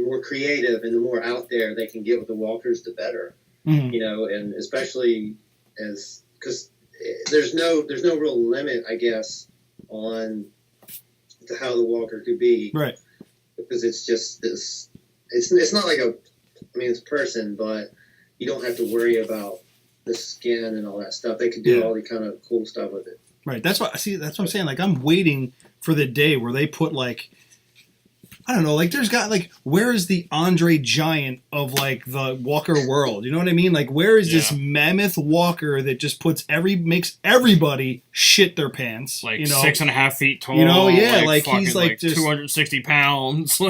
more creative and the more out there they can get with the walkers, the better. Mm-hmm. And especially because there's no real limit, I guess, on to how the walker could be, right? Because it's just this. It's not like it's a person, but you don't have to worry about the skin and all that stuff. They could do all the kind of cool stuff with it. Right. That's what I'm saying. Like, I'm waiting for the day where they put I don't know, where is the Andre Giant of the walker world? You know what I mean? Where is this mammoth walker that just makes everybody shit their pants? 6.5 feet tall. He's just 260 pounds.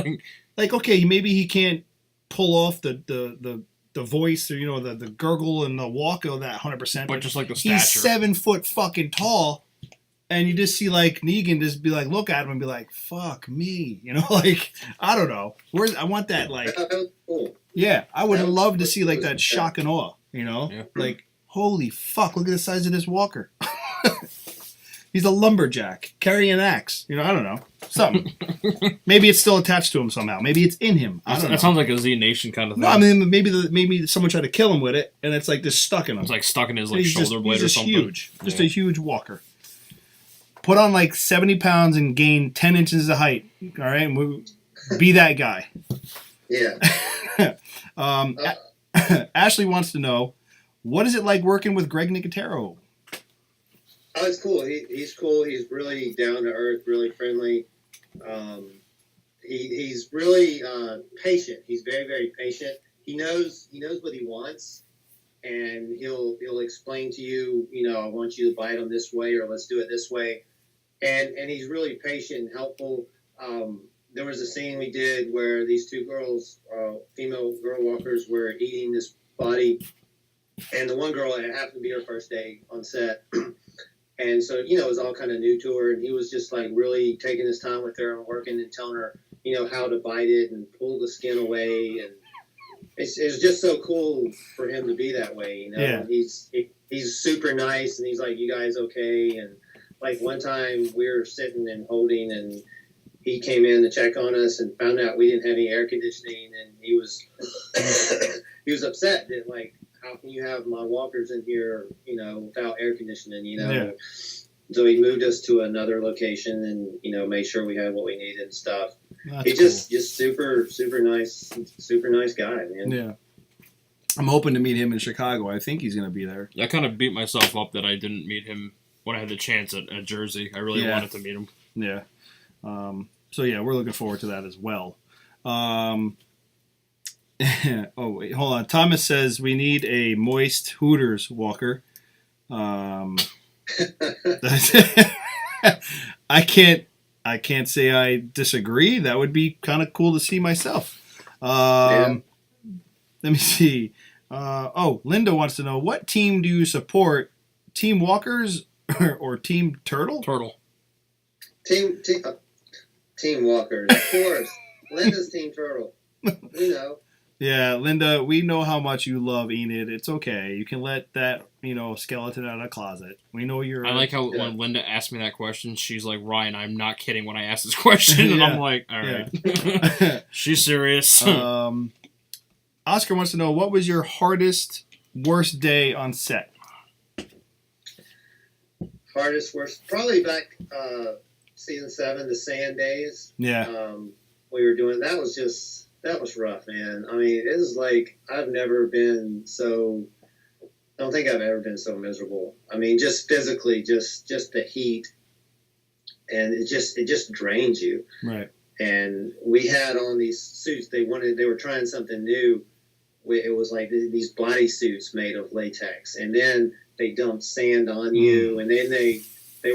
Okay, maybe he can't pull off the voice or the gurgle and the walk of that 100%. But just the stature. He's 7 foot fucking tall. And you just see Negan just be look at him and be fuck me, I don't know. I want that cool. Yeah, I would love to see that shock and awe, holy fuck, look at the size of this walker. He's a lumberjack carrying an axe, I don't know, something. Maybe it's still attached to him somehow. Maybe it's in him. I don't know. That sounds like a Z Nation kind of thing. No, I mean maybe someone tried to kill him with it, and it's just stuck in him. It's stuck in his shoulder blade or something. Huge, just a huge walker. Put on 70 pounds and gain 10 inches of height. All right, and we'll be that guy. Yeah. Ashley wants to know, what is it like working with Greg Nicotero? Oh, it's cool. He's cool. He's really down to earth, really friendly. He's really patient. He's very, very patient. what he wants, and he'll explain to you, I want you to bite on this way, or let's do it this way, and he's really patient and helpful. There was a scene we did where these two girls, female girl walkers, were eating this body, and the one girl, it happened to be her first day on set, and so it was all kind of new to her, and he was just like really taking his time with her and working and telling her, how to bite it and pull the skin away, and it's just so cool for him to be that way. Yeah. He's super nice, and he's like, "You guys okay?" And like one time we were sitting and holding, and he came in to check on us and found out we didn't have any air conditioning, and he was he was upset that, like, how can you have my walkers in here, without air conditioning, Yeah. So he moved us to another location and, made sure we had what we needed and stuff. That's He's just super, super nice guy, man. Yeah. I'm hoping to meet him in Chicago. I think he's going to be there. I kind of beat myself up that I didn't meet him when I had the chance at Jersey. I really wanted to meet him. Yeah. So, yeah, we're looking forward to that as well. Oh, wait, hold on. Thomas says we need a moist Hooters walker. I can't say I disagree. That would be kind of cool to see myself. Let me see. Linda wants to know, what team do you support? Team Walkers or Team Turtle? Turtle. Team Walkers, of course. Linda's Team Turtle. Yeah, Linda, we know how much you love Enid. It's okay. You can let that, skeleton out of the closet. We know you're... I like how when Linda asked me that question, she's like, Ryan, I'm not kidding when I asked this question. And I'm like, all right. Yeah. She's serious. Oscar wants to know, what was your hardest, worst day on set? Hardest, worst? Probably back season 7, the sand days. Yeah. We were doing... That was rough, man. I mean, it was like, I've never been so... I don't think I've ever been so miserable. I mean, just physically, just the heat, and it just drains you. Right. And we had on these suits. They were trying something new. It was like these body suits made of latex, and then they dumped sand on you, and then they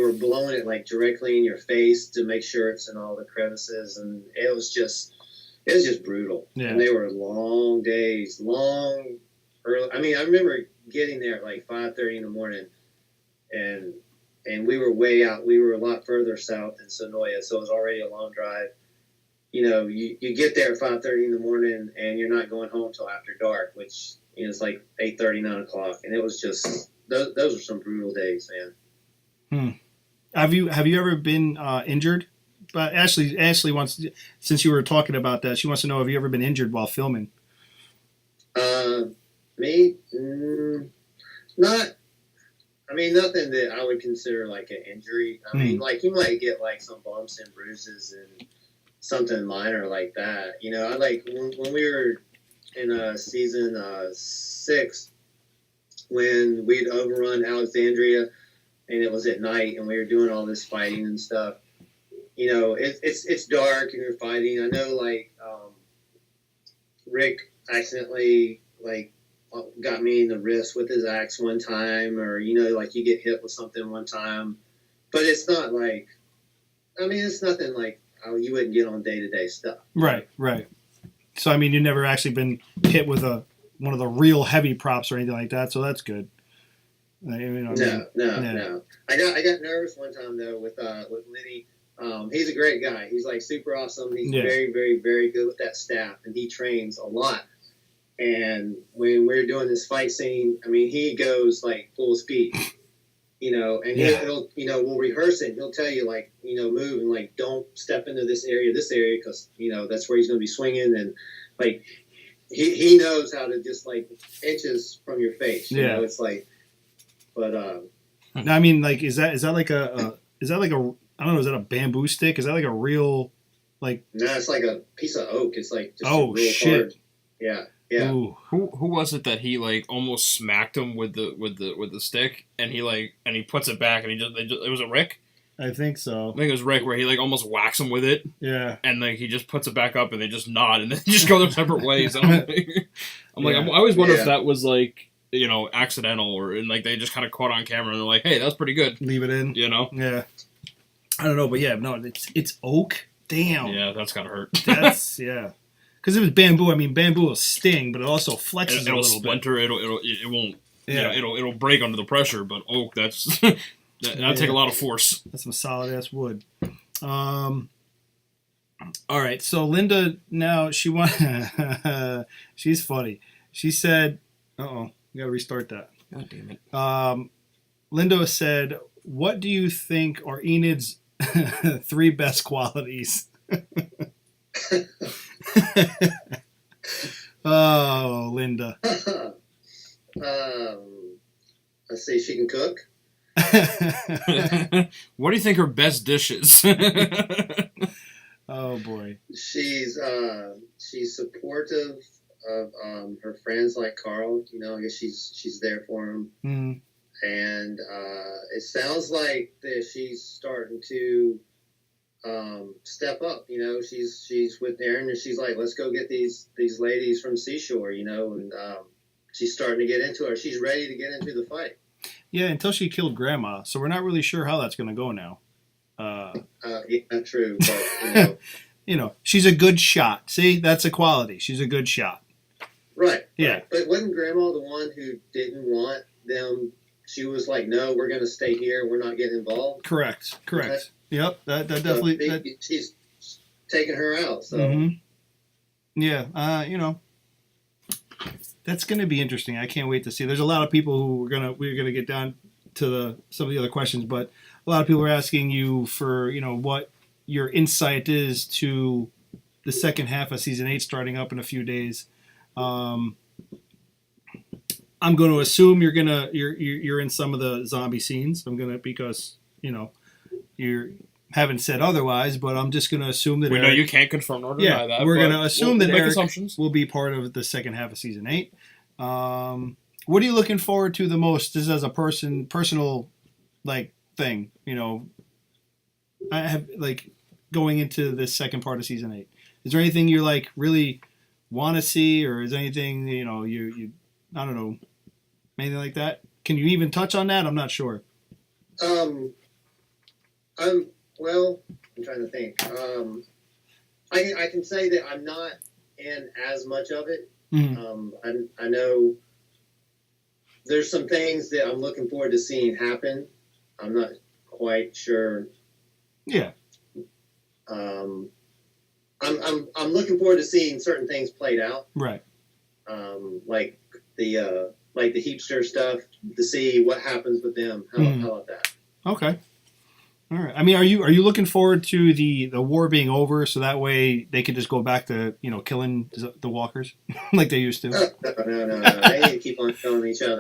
were blowing it like directly in your face to make sure it's in all the crevices, and it was just brutal. Yeah. And they were long days, early. I mean, I remember getting there at like 5:30 in the morning, and we were way out. We were a lot further south in Sonoya, so it was already a long drive. You get there at 5:30 in the morning, and you're not going home till after dark, which it's like 8:30, 9 o'clock, and it was just those are some brutal days, man. Have you ever been injured? But Ashley wants, since you were talking about that, she wants to know, have you ever been injured while filming? Me? Not. I mean, nothing that I would consider like an injury. I mean, like you might get like some bumps and bruises and something minor like that. I like when we were in season 6, when we'd overrun Alexandria, and it was at night, and we were doing all this fighting and stuff. It's dark and you're fighting. I know, like, Rick accidentally, like, got me in the wrist with his axe one time, or, like you get hit with something one time. But it's not like, I mean, it's nothing like how you wouldn't get on day-to-day stuff. Right. So, I mean, you've never actually been hit with one of the real heavy props or anything like that, so that's good. No. I got nervous one time, though, with Lenny. He's a great guy. He's like super awesome. He's very, very, very good with that staff, and he trains a lot. And when we're doing this fight scene, I mean, he goes like full speed, and he'll we'll rehearse it. And he'll tell you like, move and like, don't step into this area, because, that's where he's going to be swinging. And like, he knows how to just like inches from your face. It's like, but, I mean, like, is that like a I don't know, is that a bamboo stick? Is that like a real, like... No, it's like a piece of oak. It's like just real shit. Hard. Yeah. Ooh. Who was it that he like almost smacked him with the stick, and he puts it back, and it was a Rick? I think so. I think it was Rick, where he like almost whacks him with it. Yeah. And like he just puts it back up, and they just nod, and then just go their separate ways. I don't think. I'm like, I always wonder if that was like, accidental or and like they just kind of caught on camera and they're like, hey, that's pretty good. Leave it in. Yeah. I don't know, but no, it's oak. Damn. Yeah, that's gotta hurt. That's Because if it's bamboo, I mean, bamboo will sting, but it also flexes a little splinter, bit. It won't. Yeah. It'll break under the pressure, but oak, that'll take a lot of force. That's some solid ass wood. All right, so Linda now she's funny. She said, we gotta restart that. God damn it. Linda said, "What do you think are Enid's 3 best qualities?" Oh, Linda. Let's see, she can cook. What do you think her best dish is? Oh boy. She's supportive of her friends like Carl. I guess she's there for him. Mm. And it sounds like that she's starting to step up. She's with Aaron and she's like, let's go get these ladies from Seashore. And she's starting to get into it. She's ready to get into the fight. Yeah, until she killed Grandma, so we're not really sure how that's going to go now. Yeah, true. But, she's a good shot. See, that's a quality. She's a good shot. Right. Yeah. Right. But wasn't Grandma the one who didn't want them? She was like, no, we're going to stay here. We're not getting involved. Correct. Okay. Yep. That definitely. She's taking her out. So. Mm-hmm. Yeah. That's going to be interesting. I can't wait to see. There's a lot of people who we're gonna get down to some of the other questions, but a lot of people are asking you for what your insight is to the second half of season 8 starting up in a few days. I'm going to assume you're in some of the zombie scenes. Because you haven't said otherwise, but I'm just going to assume that we know you can't confirm or deny that. We're going to assume that Erik assumptions. Will be part of the second half of season 8. What are you looking forward to the most? This is as a personal thing. I have going into this second part of season 8. Is there anything you really want to see, or is there anything you I don't know, anything like that? Can you even touch on that? I'm not sure. I'm trying to think. I can say that I'm not in as much of it. Mm-hmm. I know there's some things that I'm looking forward to seeing happen. I'm not quite sure. Yeah. I'm looking forward to seeing certain things played out. Right. Like the Heapster stuff, to see what happens with them. How about that? Okay. All right. I mean, are you looking forward to the war being over, so that way they can just go back to killing the walkers like they used to? No. They need to keep on killing each other.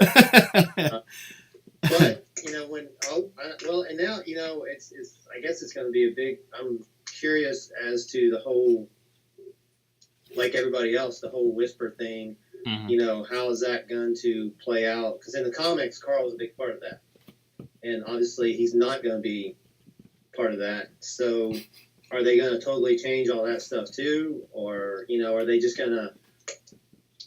But and now it's I guess it's going to be a big. I'm curious as to the whole, like everybody else, the whole Whisper thing. Mm-hmm. How is that going to play out? Because in the comics, Carl was a big part of that, and obviously he's not going to be part of that. So are they going to totally change all that stuff too, or are they just going to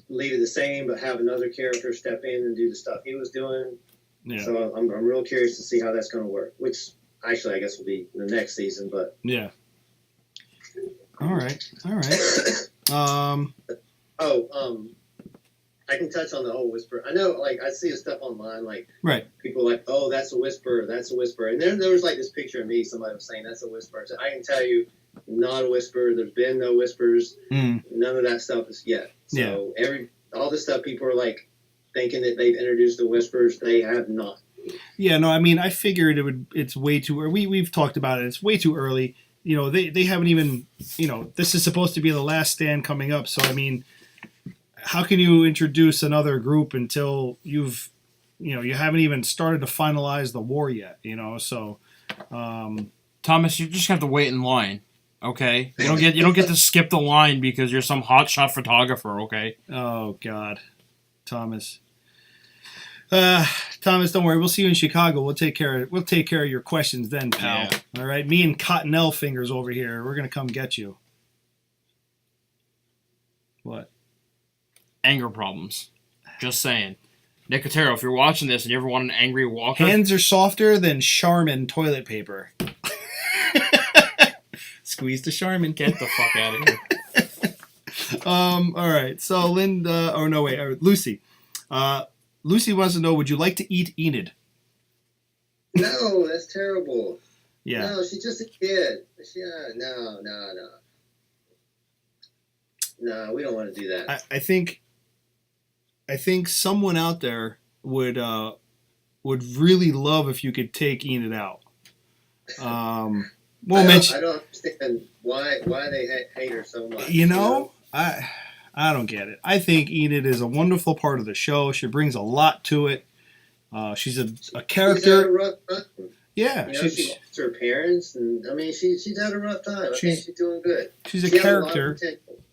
leave it the same but have another character step in and do the stuff he was doing? Yeah. So I'm real curious to see how that's going to work, which actually I guess will be the next season. But yeah. All right. I can touch on the whole Whisper. I know, I see stuff online, right. People are like, oh, that's a Whisper, and then there was this picture of me. Somebody was saying that's a Whisper. So I can tell you, not a Whisper. There's been no Whispers. None of that stuff is yet. So all this stuff, people are thinking that they've introduced the Whispers. They have not. Yeah, no, I mean, I figured it's way too early. We've talked about it. It's way too early. They haven't even, this is supposed to be the last stand coming up. So, I mean, how can you introduce another group until you haven't even started to finalize the war yet, so. Thomas, you just have to wait in line. Okay? You don't get to skip the line because you're some hotshot photographer, okay? Oh God. Thomas, don't worry. We'll see you in Chicago. We'll take care of your questions then, pal. Yeah. All right. Me and Cottonelle Fingers over here. We're gonna come get you. What? anger problems. Just saying. Nicotero, if you're watching this and you ever want an angry walker... Hands are softer than Charmin toilet paper. Squeeze the Charmin. Get the fuck out of here. All right. So Linda... Oh, no, wait. Lucy. Lucy wants to know, would you like to eat Enid? No, that's terrible. Yeah. No, she's just a kid. No, we don't want to do that. I think someone out there would really love if you could take Enid out. I don't understand why they hate her so much. I don't get it. I think Enid is a wonderful part of the show. She brings a lot to it. She's a character. She's had a rough time. Yeah, she lost her parents, and she's had a rough time. I think she's doing good. She's a character.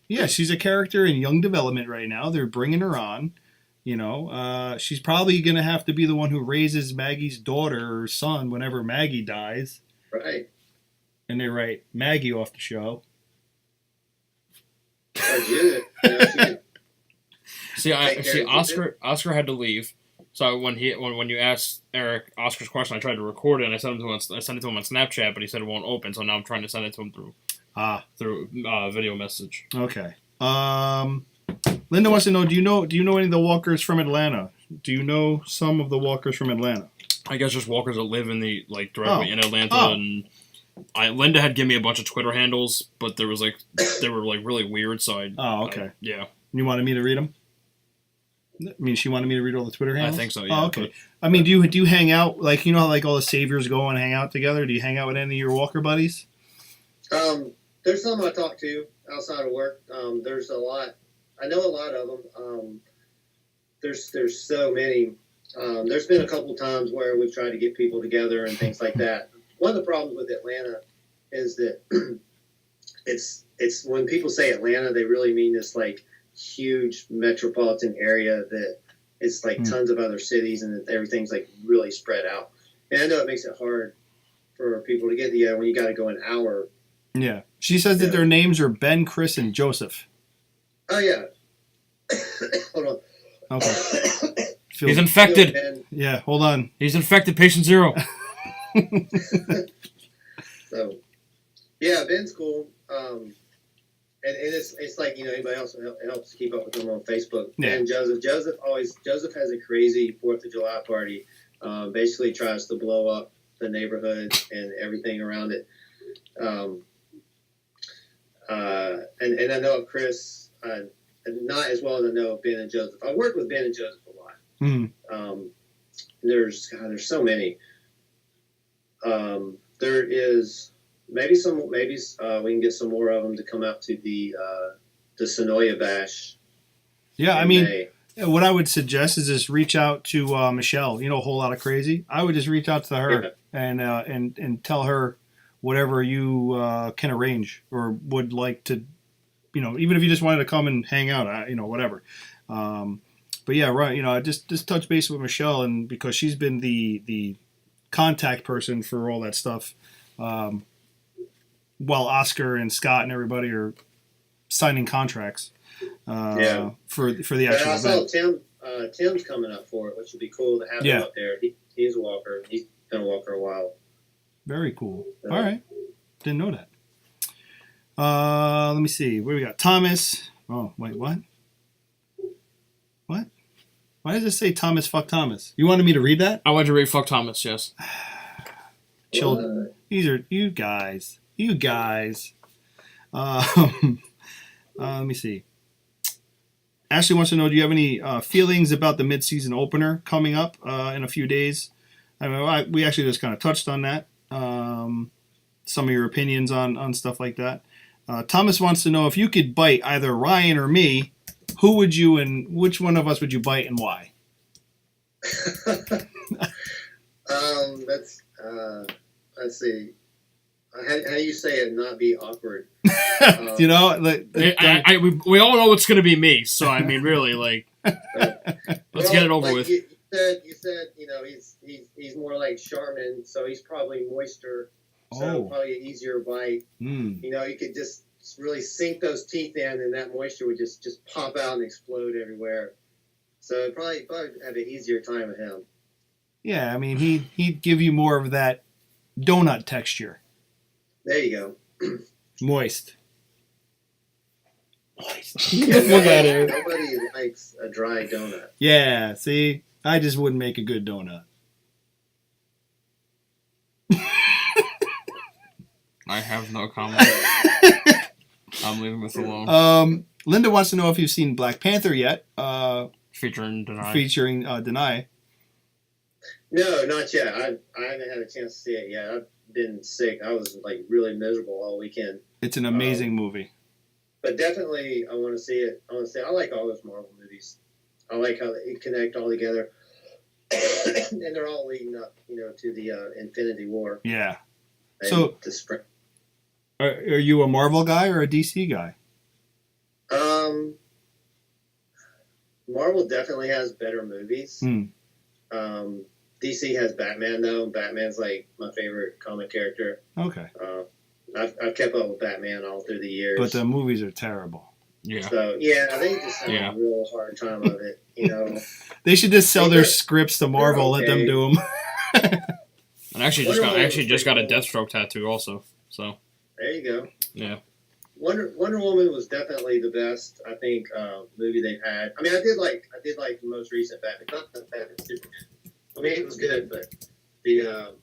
Yeah, she's a character in young development right now. They're bringing her on. She's probably going to have to be the one who raises Maggie's daughter or son whenever Maggie dies. Right. And they write Maggie off the show. See, Oscar had to leave. So when you asked Eric Oscar's question, I tried to record it and I sent it to him on Snapchat, but he said it won't open. So now I'm trying to send it to him through video message. Okay. Linda wants to know, do you know any of the walkers from Atlanta? Do you know some of the walkers from Atlanta? I guess just walkers that live in directly in Atlanta. And Linda had given me a bunch of Twitter handles, but they were really weird. So okay. Yeah. You wanted me to read them? She wanted me to read all the Twitter handles? I think so, yeah. Oh, okay. Do you hang out, how all the saviors go and hang out together? Do you hang out with any of your walker buddies? There's some I talk to outside of work. There's a lot. I know a lot of them. There's so many. There's been a couple times where we've tried to get people together and things like that. One of the problems with Atlanta is that it's when people say Atlanta, they really mean this huge metropolitan area that is tons of other cities and that everything's really spread out. And I know it makes it hard for people to get together when you got to go an hour. Yeah. She says that their names are Ben, Chris, and Joseph. Oh, yeah. Hold on. Okay. He's infected. Yeah, hold on. He's infected. Patient 0. So, yeah, Ben's cool. And it's like, anybody else, it helps keep up with them on Facebook. Yeah. And Joseph has a crazy 4th of July party. Basically tries to blow up the neighborhood and everything around it. And I know of Chris, not as well as I know of Ben and Joseph. I worked with Ben and Joseph a lot. Mm-hmm. There's so many. There is maybe we can get some more of them to come out to the Sonoya Bash. Yeah, what I would suggest is just reach out to Michelle. A whole lot of crazy. I would just reach out to her and tell her whatever you can arrange or would like to, even if you just wanted to come and hang out, whatever. But yeah, right. Just touch base with Michelle, and because she's been the contact person for all that stuff, while Oscar and Scott and everybody are signing contracts. For the actual I event. saw Tim's coming up for it, which would be cool to have him up there. He's a walker. He's been a walker a while. Very cool. All right. Didn't know that. Let me see. What do we got? Thomas. Oh, wait, what? What? Why does it say Thomas fuck Thomas? You wanted me to read that? I wanted to read fuck Thomas, yes. Children. These are you guys. You guys. Let me see. Ashley wants to know, do you have any feelings about the mid-season opener coming up in a few days? We actually just kind of touched on that. Some of your opinions on stuff like that. Thomas wants to know, if you could bite either Ryan or me, who would you and which one of us would you bite and why? Let's see. How do you say it and not be awkward? We all know it's going to be me, so really, let's get it over with. You said, he's more like Charmin, so he's probably moister, so probably an easier bite. You could just really sink those teeth in, and that moisture would just pop out and explode everywhere. So it'd probably have an easier time with him. Yeah, I mean, he'd give you more of that donut texture. There you go. Moist. Look at it. Nobody likes a dry donut. Yeah, see? I just wouldn't make a good donut. I have no comment. I'm leaving this alone. Linda wants to know if you've seen Black Panther yet. Featuring Denai. Featuring Denai. No, not yet. I haven't had a chance to see it yet. I've been sick. I was like really miserable all weekend. It's an amazing movie. But definitely, I want to see it. I like all those Marvel movies. I like how they connect all together, and they're all leading up, to the Infinity War. Yeah. And so, the spring. Are you a Marvel guy or a DC guy? Marvel definitely has better movies. DC has Batman though. Batman's like my favorite comic character. Okay. I've kept up with Batman all through the years. But the movies are terrible. Yeah. So yeah, they just have a real hard time of it. They should just sell their scripts to Marvel. Okay. Let them do them. And actually just got a Deathstroke tattoo also. So there you go. Yeah. Wonder Woman was definitely the best, I think, movie they've had. I mean, I did like the most recent Batman. Not the Batman Superman. I mean, it was good, but the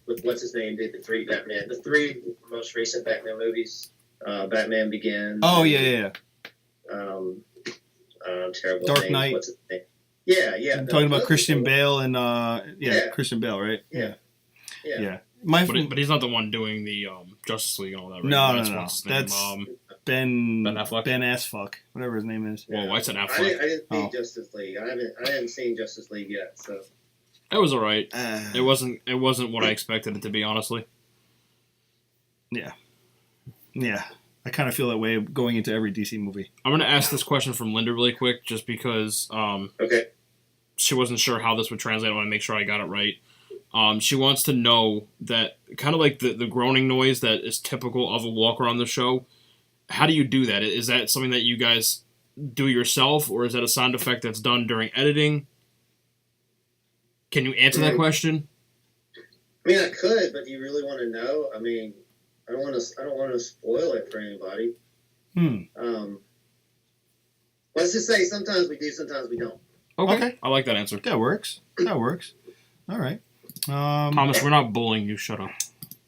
with what's his name did the three most recent Batman movies. Batman Begins. Oh yeah. Terrible. Dark name. Knight. What's his name? Yeah. I'm talking about Christian Bale and Christian Bale, right? Yeah. But he's not the one doing the Justice League and all that, right? No. That's Ben Affleck. Ben Assfuck, whatever his name is. Well, what's an Affleck? I didn't see Justice League. I haven't seen Justice League yet, so it was alright. It wasn't what I expected it to be, honestly. Yeah. I kind of feel that way going into every DC movie. I'm going to ask this question from Linda really quick, just because she wasn't sure how this would translate. I want to make sure I got it right. She wants to know that kind of like the groaning noise that is typical of a walker on the show. How do you do that? Is that something that you guys do yourself, or is that a sound effect that's done during editing? Can you answer that question? I mean, I could, but do you really want to know? I mean, I don't want to spoil it for anybody. Let's just say sometimes we do, sometimes we don't. Okay. I like that answer. That works. All right. Thomas, we're not bullying you. Shut up.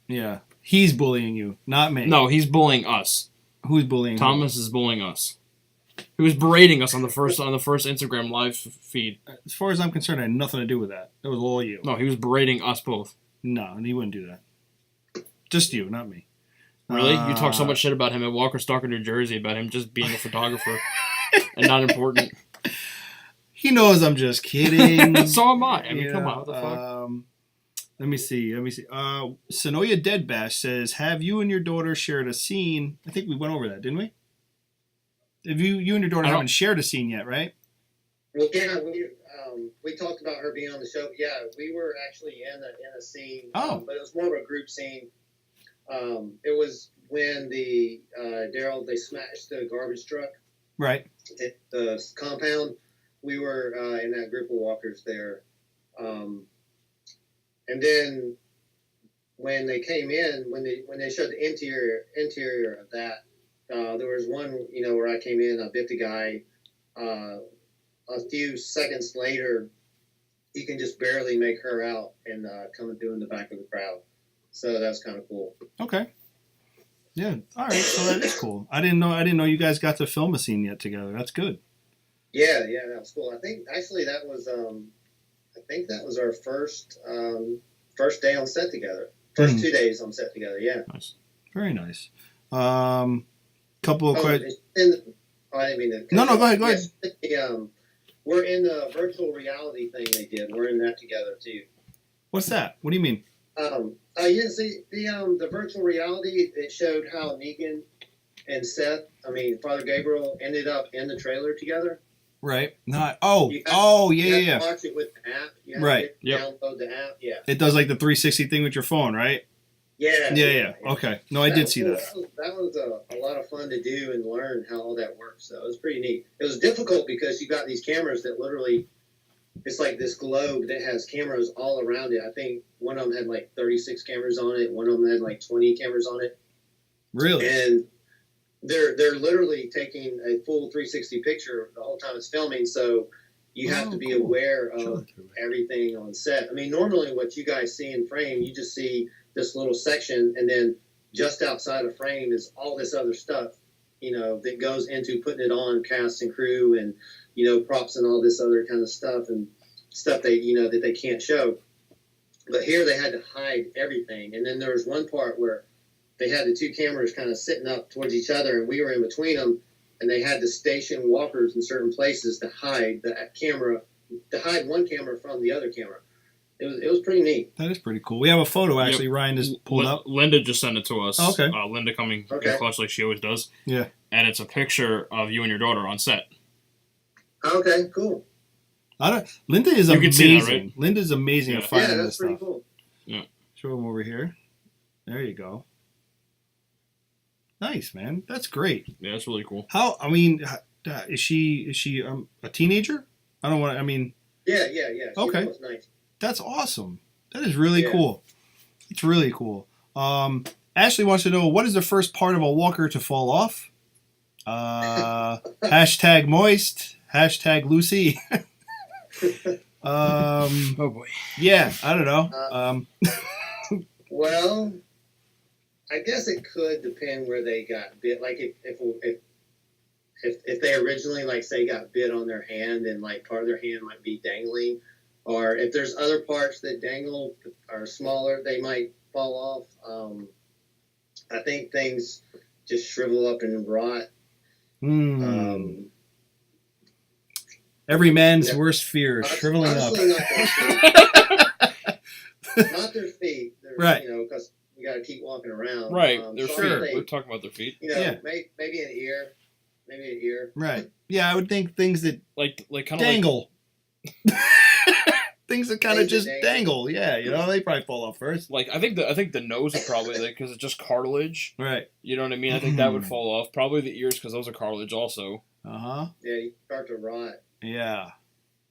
Yeah. He's bullying you, not me. No, he's bullying us. Who's bullying Thomas is bullying us. He was berating us on the first Instagram live feed. As far as I'm concerned, I had nothing to do with that. It was all you. No, he was berating us both. No, he wouldn't do that. Just you, not me. Really? You talk so much shit about him at Walker Stalker, New Jersey, about him just being a photographer and not important. He knows I'm just kidding. So am I. I mean, come on, what the fuck? Let me see. Sonoya Deadbash says, have you and your daughter shared a scene? I think we went over that, didn't we? If you and your daughter haven't shared a scene yet, right? Well, yeah, we talked about her being on the show. Yeah, we were actually in a scene. Oh. But it was more of a group scene. It was when the Daryl, they smashed the garbage truck. Right. At the compound. We were in that group of walkers there. And then when they came in, when they showed the interior of that, there was one, where I came in, I bit the guy. A few seconds later, you can just barely make her out and coming through in the back of the crowd. So that's kind of cool. Okay. Yeah. All right. So that is cool. I didn't know you guys got to film a scene yet together. That's good. Yeah, that was cool. I think actually that was our first day on set together. First 2 days on set together. Yeah. Nice. Very nice. Couple of questions. I didn't mean to. No, go ahead. Yes, we're in the virtual reality thing they did. We're in that together too. What's that? What do you mean? You didn't see the virtual reality. It showed how Negan and Father Gabriel ended up in the trailer together. Right. Not. You Yeah. Watch it with the app. You have right. To download the app. Yeah. It does like the 360 thing with your phone, right? Yeah. Okay. No, I did see that. That was a lot of fun to do and learn how all that works. So it was pretty neat. It was difficult because you got these cameras that literally, it's like this globe that has cameras all around it. I think one of them had like 36 cameras on it. One of them had like 20 cameras on it. Really? And they're literally taking a full 360 picture the whole time it's filming. So you have to be aware of everything on set. I mean, normally what you guys see in frame, you just see this little section, and then just outside of frame is all this other stuff, that goes into putting it on, cast and crew, and props and all this other kind of stuff, and stuff that they can't show. But here they had to hide everything. And then there was one part where they had the two cameras kind of sitting up towards each other, and we were in between them, and they had to station walkers in certain places to hide one camera from the other camera. It was pretty neat. That is pretty cool. We have a photo, actually. Yep. Ryan just pulled up. Linda just sent it to us. Okay. Linda coming in clutch like she always does. Yeah. And it's a picture of you and your daughter on set. Okay, cool. Linda is amazing. Can see that, right? Linda's amazing at finding this stuff. Yeah, that's pretty cool. Yeah. Show him over here. There you go. Nice, man. That's great. Yeah, that's really cool. Is she a teenager? Yeah. Okay. Was nice. That's awesome. That is really cool. It's really cool. Ashley wants to know, what is the first part of a walker to fall off? Hashtag moist. Hashtag Lucy. Oh boy. Yeah, I don't know. Well, I guess it could depend where they got bit. Like if they originally, like, say, got bit on their hand, and like part of their hand might be dangling, or if there's other parts that dangle are smaller, they might fall off. I think things just shrivel up and rot. Every man's worst fear is shriveling up. Not their feet. Right. Because you got to keep walking around. Right. They're sure. We're talking about their feet. Maybe an ear. Maybe an ear. Right. Yeah, I would think things that like kind of dangle. Things that kind of just dangle. Yeah, they probably fall off first. Like I think the nose is probably because it's just cartilage. Right. You know what I mean? I think that would fall off. Probably the ears because those are cartilage also. Yeah, you start to rot. Yeah.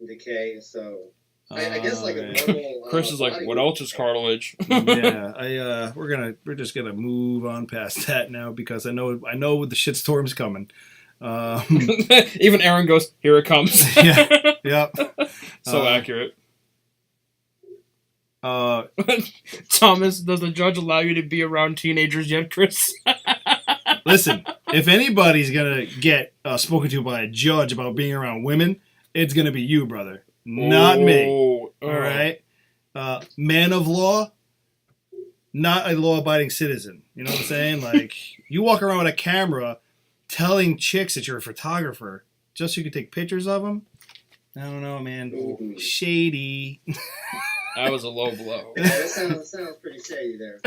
Decay. So I guess like a normal. Chris is like, what else is cartilage? Yeah, we're just gonna move on past that now because I know the shitstorm's coming. Even Aaron goes, here it comes. Yeah. So accurate. Thomas, does the judge allow you to be around teenagers yet, Chris? Listen, if anybody's gonna get spoken to by a judge about being around women, it's gonna be you, brother, not me. All right, man of law, not a law-abiding citizen. You know what I'm saying? Like, you walk around with a camera telling chicks that you're a photographer just so you can take pictures of them. I don't know, man. Ooh. Shady. That was a low blow. Yeah, that sounds pretty shady there.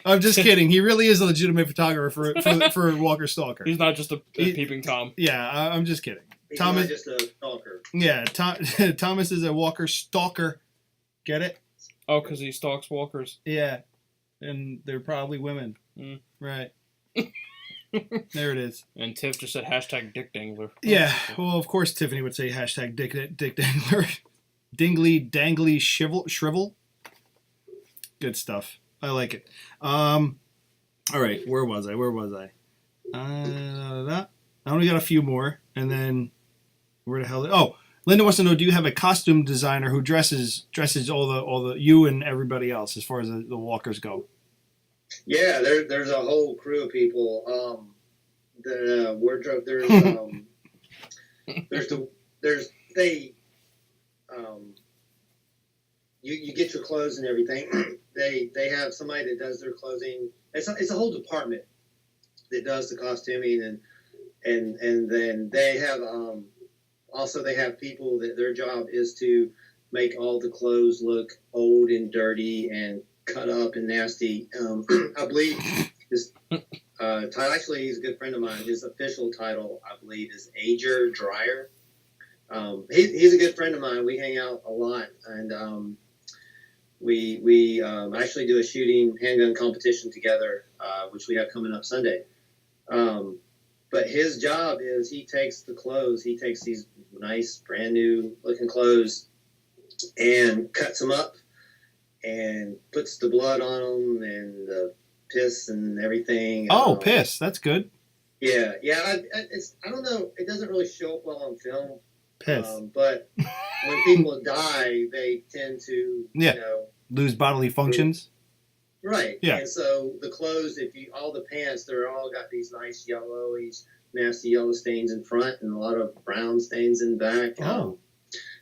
I'm just kidding. He really is a legitimate photographer for Walker Stalker. He's not just a peeping Tom. Yeah, I'm just kidding. He's Thomas, not just a stalker. Yeah, Thomas is a Walker Stalker. Get it? Oh, because he stalks walkers. Yeah, and they're probably women. Right. There it is. And Tiff just said hashtag Dick Dangler. Yeah, well, of course Tiffany would say hashtag Dick Dangler. Dingly, dangly, shrivel. Good stuff. I like it. All right, where was I? I only got a few more, and then where the hell? Oh, Linda wants to know: do you have a costume designer who dresses all the you and everybody else as far as the walkers go? Yeah, there's a whole crew of people. The wardrobe. You get your clothes and everything. They have somebody that does their clothing. It's a whole department that does the costuming, and then they have also they have people that their job is to make all the clothes look old and dirty and cut up and nasty. I believe his title, actually, he's a good friend of mine. His official title, I believe, is Ager Dryer. He's a good friend of mine. We hang out a lot, and we actually do a shooting handgun competition together, which we have coming up Sunday. But his job is he takes these nice brand new looking clothes and cuts them up and puts the blood on them and the piss and everything. Piss. That's good. Yeah. I don't know. It doesn't really show up well on film. Piss. But when people die, they tend to, lose bodily functions. Right. Yeah. And so the clothes, all the pants, they're all got these nice these nasty yellow stains in front and a lot of brown stains in back.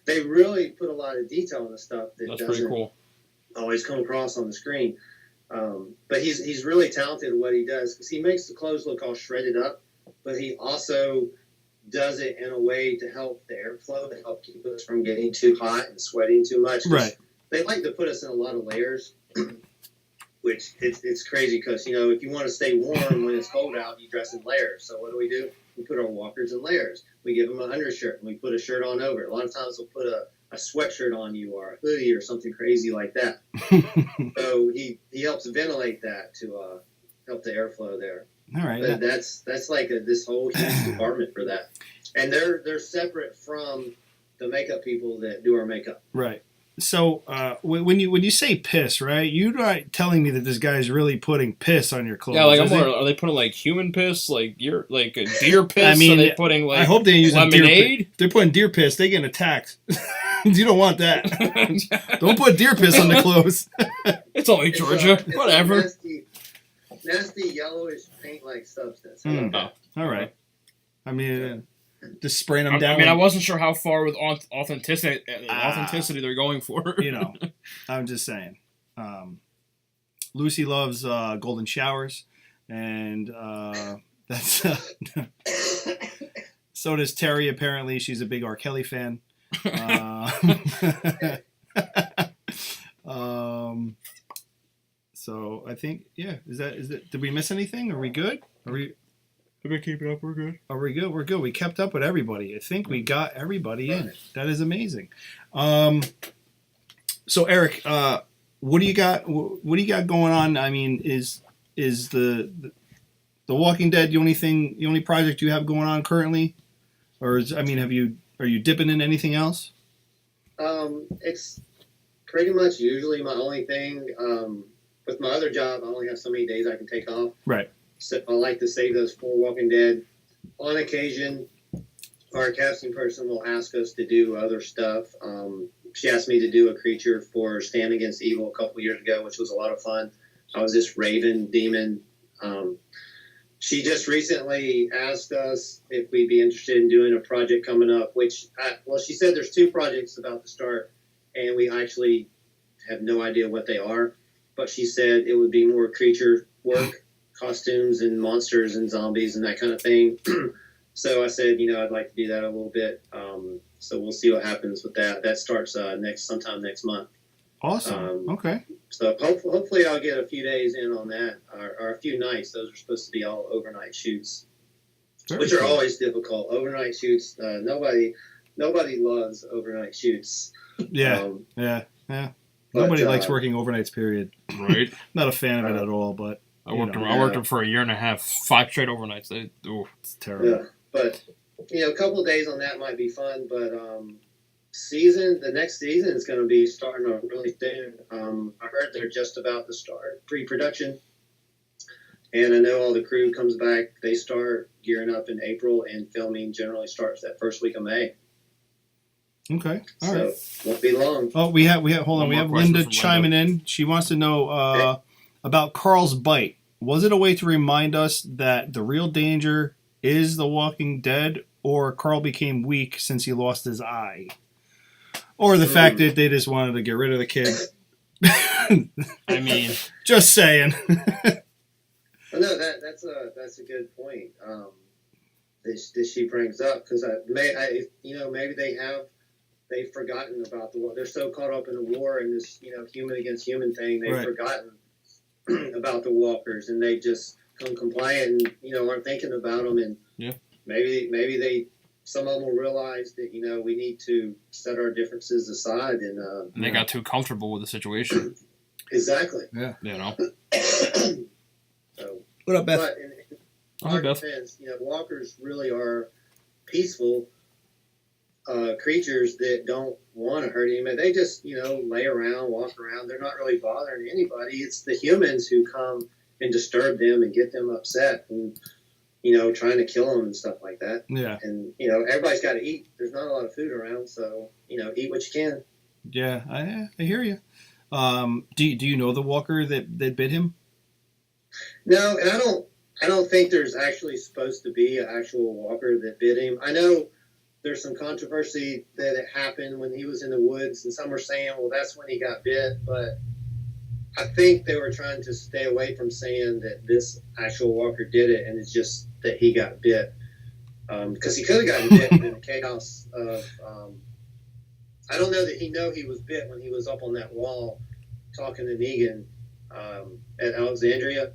They really put a lot of detail in the stuff That's pretty cool. Always come across on the screen. But he's really talented at what he does because he makes the clothes look all shredded up, but he also does it in a way to help the airflow, to help keep us from getting too hot and sweating too much. Right. They like to put us in a lot of layers, which it's crazy because, if you want to stay warm when it's cold out, you dress in layers. So what do? We put our walkers in layers. We give them an undershirt and we put a shirt on over it. A lot of times we'll put a sweatshirt on you or a hoodie or something crazy like that. So he helps ventilate that to help the airflow there. All right. But that's like this whole huge department for that. And they're separate from the makeup people that do our makeup. Right. So when you say piss, right? You're not telling me that this guy's really putting piss on your clothes. Yeah, like are they putting like human piss, like a deer piss? I mean, are they putting like I hope they use lemonade? They're putting deer piss. They get attacked. You don't want that. Don't put deer piss on the clothes. It's only Georgia. It's whatever. Nasty yellowish paint-like substance. All right. I mean, just spraying them down. I mean, I wasn't sure how far with authenticity they're going for. I'm just saying. Lucy loves golden showers, and that's. So does Terry. Apparently, she's a big R. Kelly fan. So I think, is that? Did we miss anything? Are we good? Have we keep it up? We're good. Are we good? We're good. We kept up with everybody. I think we got everybody in. That is amazing. So Erik, what do you got? What do you got going on? I mean, is the Walking Dead the only project you have going on currently, or are you dipping in anything else? It's pretty much usually my only thing. With my other job, I only have so many days I can take off. Right. So I like to save those for Walking Dead. On occasion, our casting person will ask us to do other stuff. She asked me to do a creature for Stand Against Evil a couple years ago, which was a lot of fun. I was this raven demon. She just recently asked us if we'd be interested in doing a project coming up, she said there's 2 projects about to start, and we actually have no idea what they are. But she said it would be more creature work, costumes and monsters and zombies and that kind of thing. So I said, I'd like to do that a little bit. So we'll see what happens with that. That starts sometime next month. Awesome. Okay. So hopefully I'll get a few days in on that, or a few nights. Those are supposed to be all overnight shoots, which are always difficult. Overnight shoots. Nobody loves overnight shoots. Yeah. Nobody likes working overnights. Period. Right. Not a fan of it at all. But I worked them for a year and a half, 5 straight overnights. It's terrible. Yeah, but a couple of days on that might be fun. But the next season is going to be starting really soon. I heard they're just about to start pre-production, and I know all the crew comes back. They start gearing up in April, and filming generally starts that first week of May. Okay. All right. Won't be long. Oh, we have hold on. We have Linda chiming in. She wants to know about Carl's bite. Was it a way to remind us that the real danger is the Walking Dead, or Carl became weak since he lost his eye, or the fact that they just wanted to get rid of the kid? I mean, just saying. Well, no, that's a good point. That she brings up, because maybe they've forgotten about the war. They're so caught up in the war and this human against human thing, they've forgotten about the walkers, and they just come compliant and aren't thinking about them, and maybe they some of them will realize that, we need to set our differences aside. And they got too comfortable with the situation. Exactly. Yeah. So, what up, Beth? But in our defense, walkers really are peaceful creatures that don't want to hurt anybody. They just, lay around, walk around. They're not really bothering anybody. It's the humans who come and disturb them and get them upset and, trying to kill them and stuff like that. Yeah. And, everybody's got to eat. There's not a lot of food around, so, eat what you can. Yeah, I hear you. Do you know the walker that bit him? No, and I don't think there's actually supposed to be an actual walker that bit him. I know there's some controversy that it happened when he was in the woods, and some are saying, well, that's when he got bit, but I think they were trying to stay away from saying that this actual walker did it, and it's just that he got bit. Because he could have gotten bit in the chaos of... I don't know that he was bit when he was up on that wall talking to Negan at Alexandria,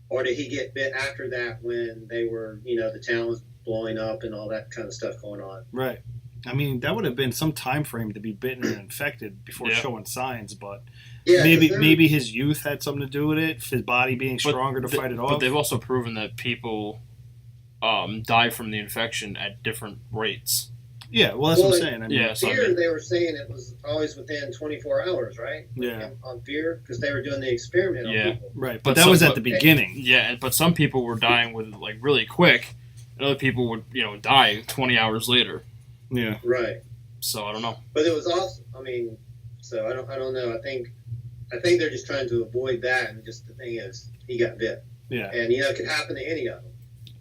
or did he get bit after that when they were, the town was blowing up and all that kind of stuff going on? Right. I mean, that would have been some time frame to be bitten and infected before showing signs, but maybe his youth had something to do with it, his body being stronger to fight it off. But they've also proven that people die from the infection at different rates. Yeah, well, that's what I'm saying. I mean, Fear, they were saying it was always within 24 hours, right? Yeah. On Fear, because they were doing the experiment on people. Right, but that was at the beginning. Yeah, but some people were dying with really quick, and other people would die 20 hours later. Yeah. Right. So I don't know. But it was awesome. I mean, so I don't know. I think they're just trying to avoid that, and just the thing is, he got bit. Yeah. And it could happen to any of them.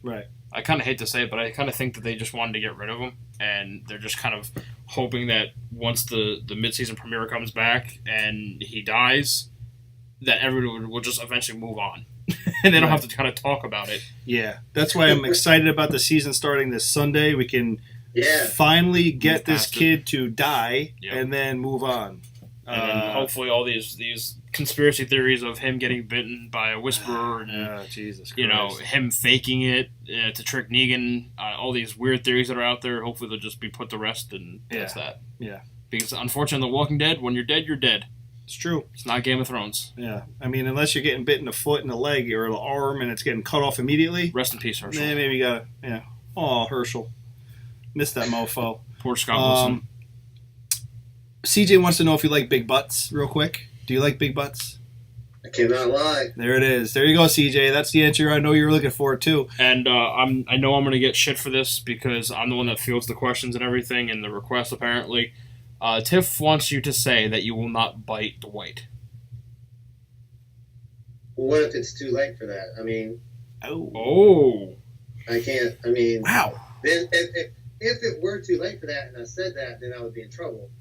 Right. I kind of hate to say it, but I kind of think that they just wanted to get rid of him, and they're just kind of hoping that once the mid-season premiere comes back and he dies, that everyone will just eventually move on. And they don't have to kind of talk about it. Yeah. That's why I'm excited about the season starting this Sunday. We can finally get this kid to die and then move on. And then hopefully all these conspiracy theories of him getting bitten by a whisperer and Jesus Christ. Him faking it to trick Negan, all these weird theories that are out there, hopefully they'll just be put to rest, and that's that. Yeah. Because unfortunately, The Walking Dead, when you're dead, you're dead. It's true. It's not Game of Thrones. Yeah. I mean, unless you're getting bit in the foot and the leg or the arm and it's getting cut off immediately. Rest in peace, Herschel. Maybe you gotta, Oh, Herschel. Missed that mofo. Poor Scott Wilson. CJ wants to know if you like big butts, real quick. Do you like big butts? I cannot lie. There it is. There you go, CJ. That's the answer I know you were looking for, too. And I know I'm going to get shit for this because I'm the one that fields the questions and everything and the requests, apparently. Tiff wants you to say that you will not bite Dwight. What if it's too late for that? I mean... Oh. I can't. I mean... Wow. Then if it were too late for that and I said that, then I would be in trouble.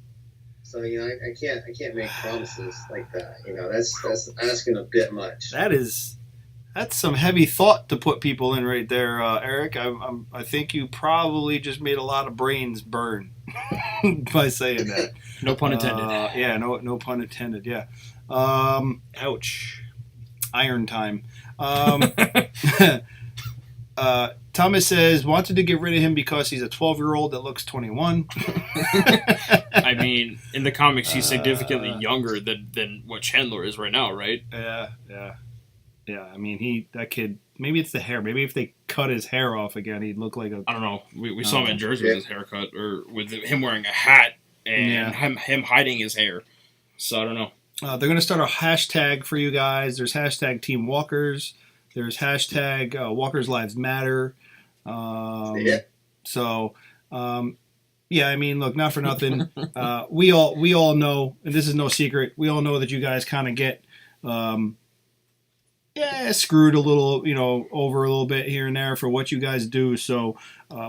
So I can't make promises like that. That's asking a bit much. That's some heavy thought to put people in right there, Erik. I think you probably just made a lot of brains burn by saying that. No pun intended. No pun intended. Yeah. Ouch. Iron time. Thomas says, wanted to get rid of him because he's a 12-year-old that looks 21. I mean, in the comics, he's significantly younger than what Chandler is right now, right? Yeah. I mean, that kid, maybe it's the hair. Maybe if they cut his hair off again, he'd look like a... I don't know. We saw him in Jersey with his haircut, or with him wearing a hat and him hiding his hair. So, I don't know. They're going to start a hashtag for you guys. There's hashtag Team Walkers. There's hashtag Walkers Lives Matter. So, I mean, look, not for nothing. We all know, and this is no secret, we all know that you guys kind of get screwed a little, over a little bit here and there for what you guys do. So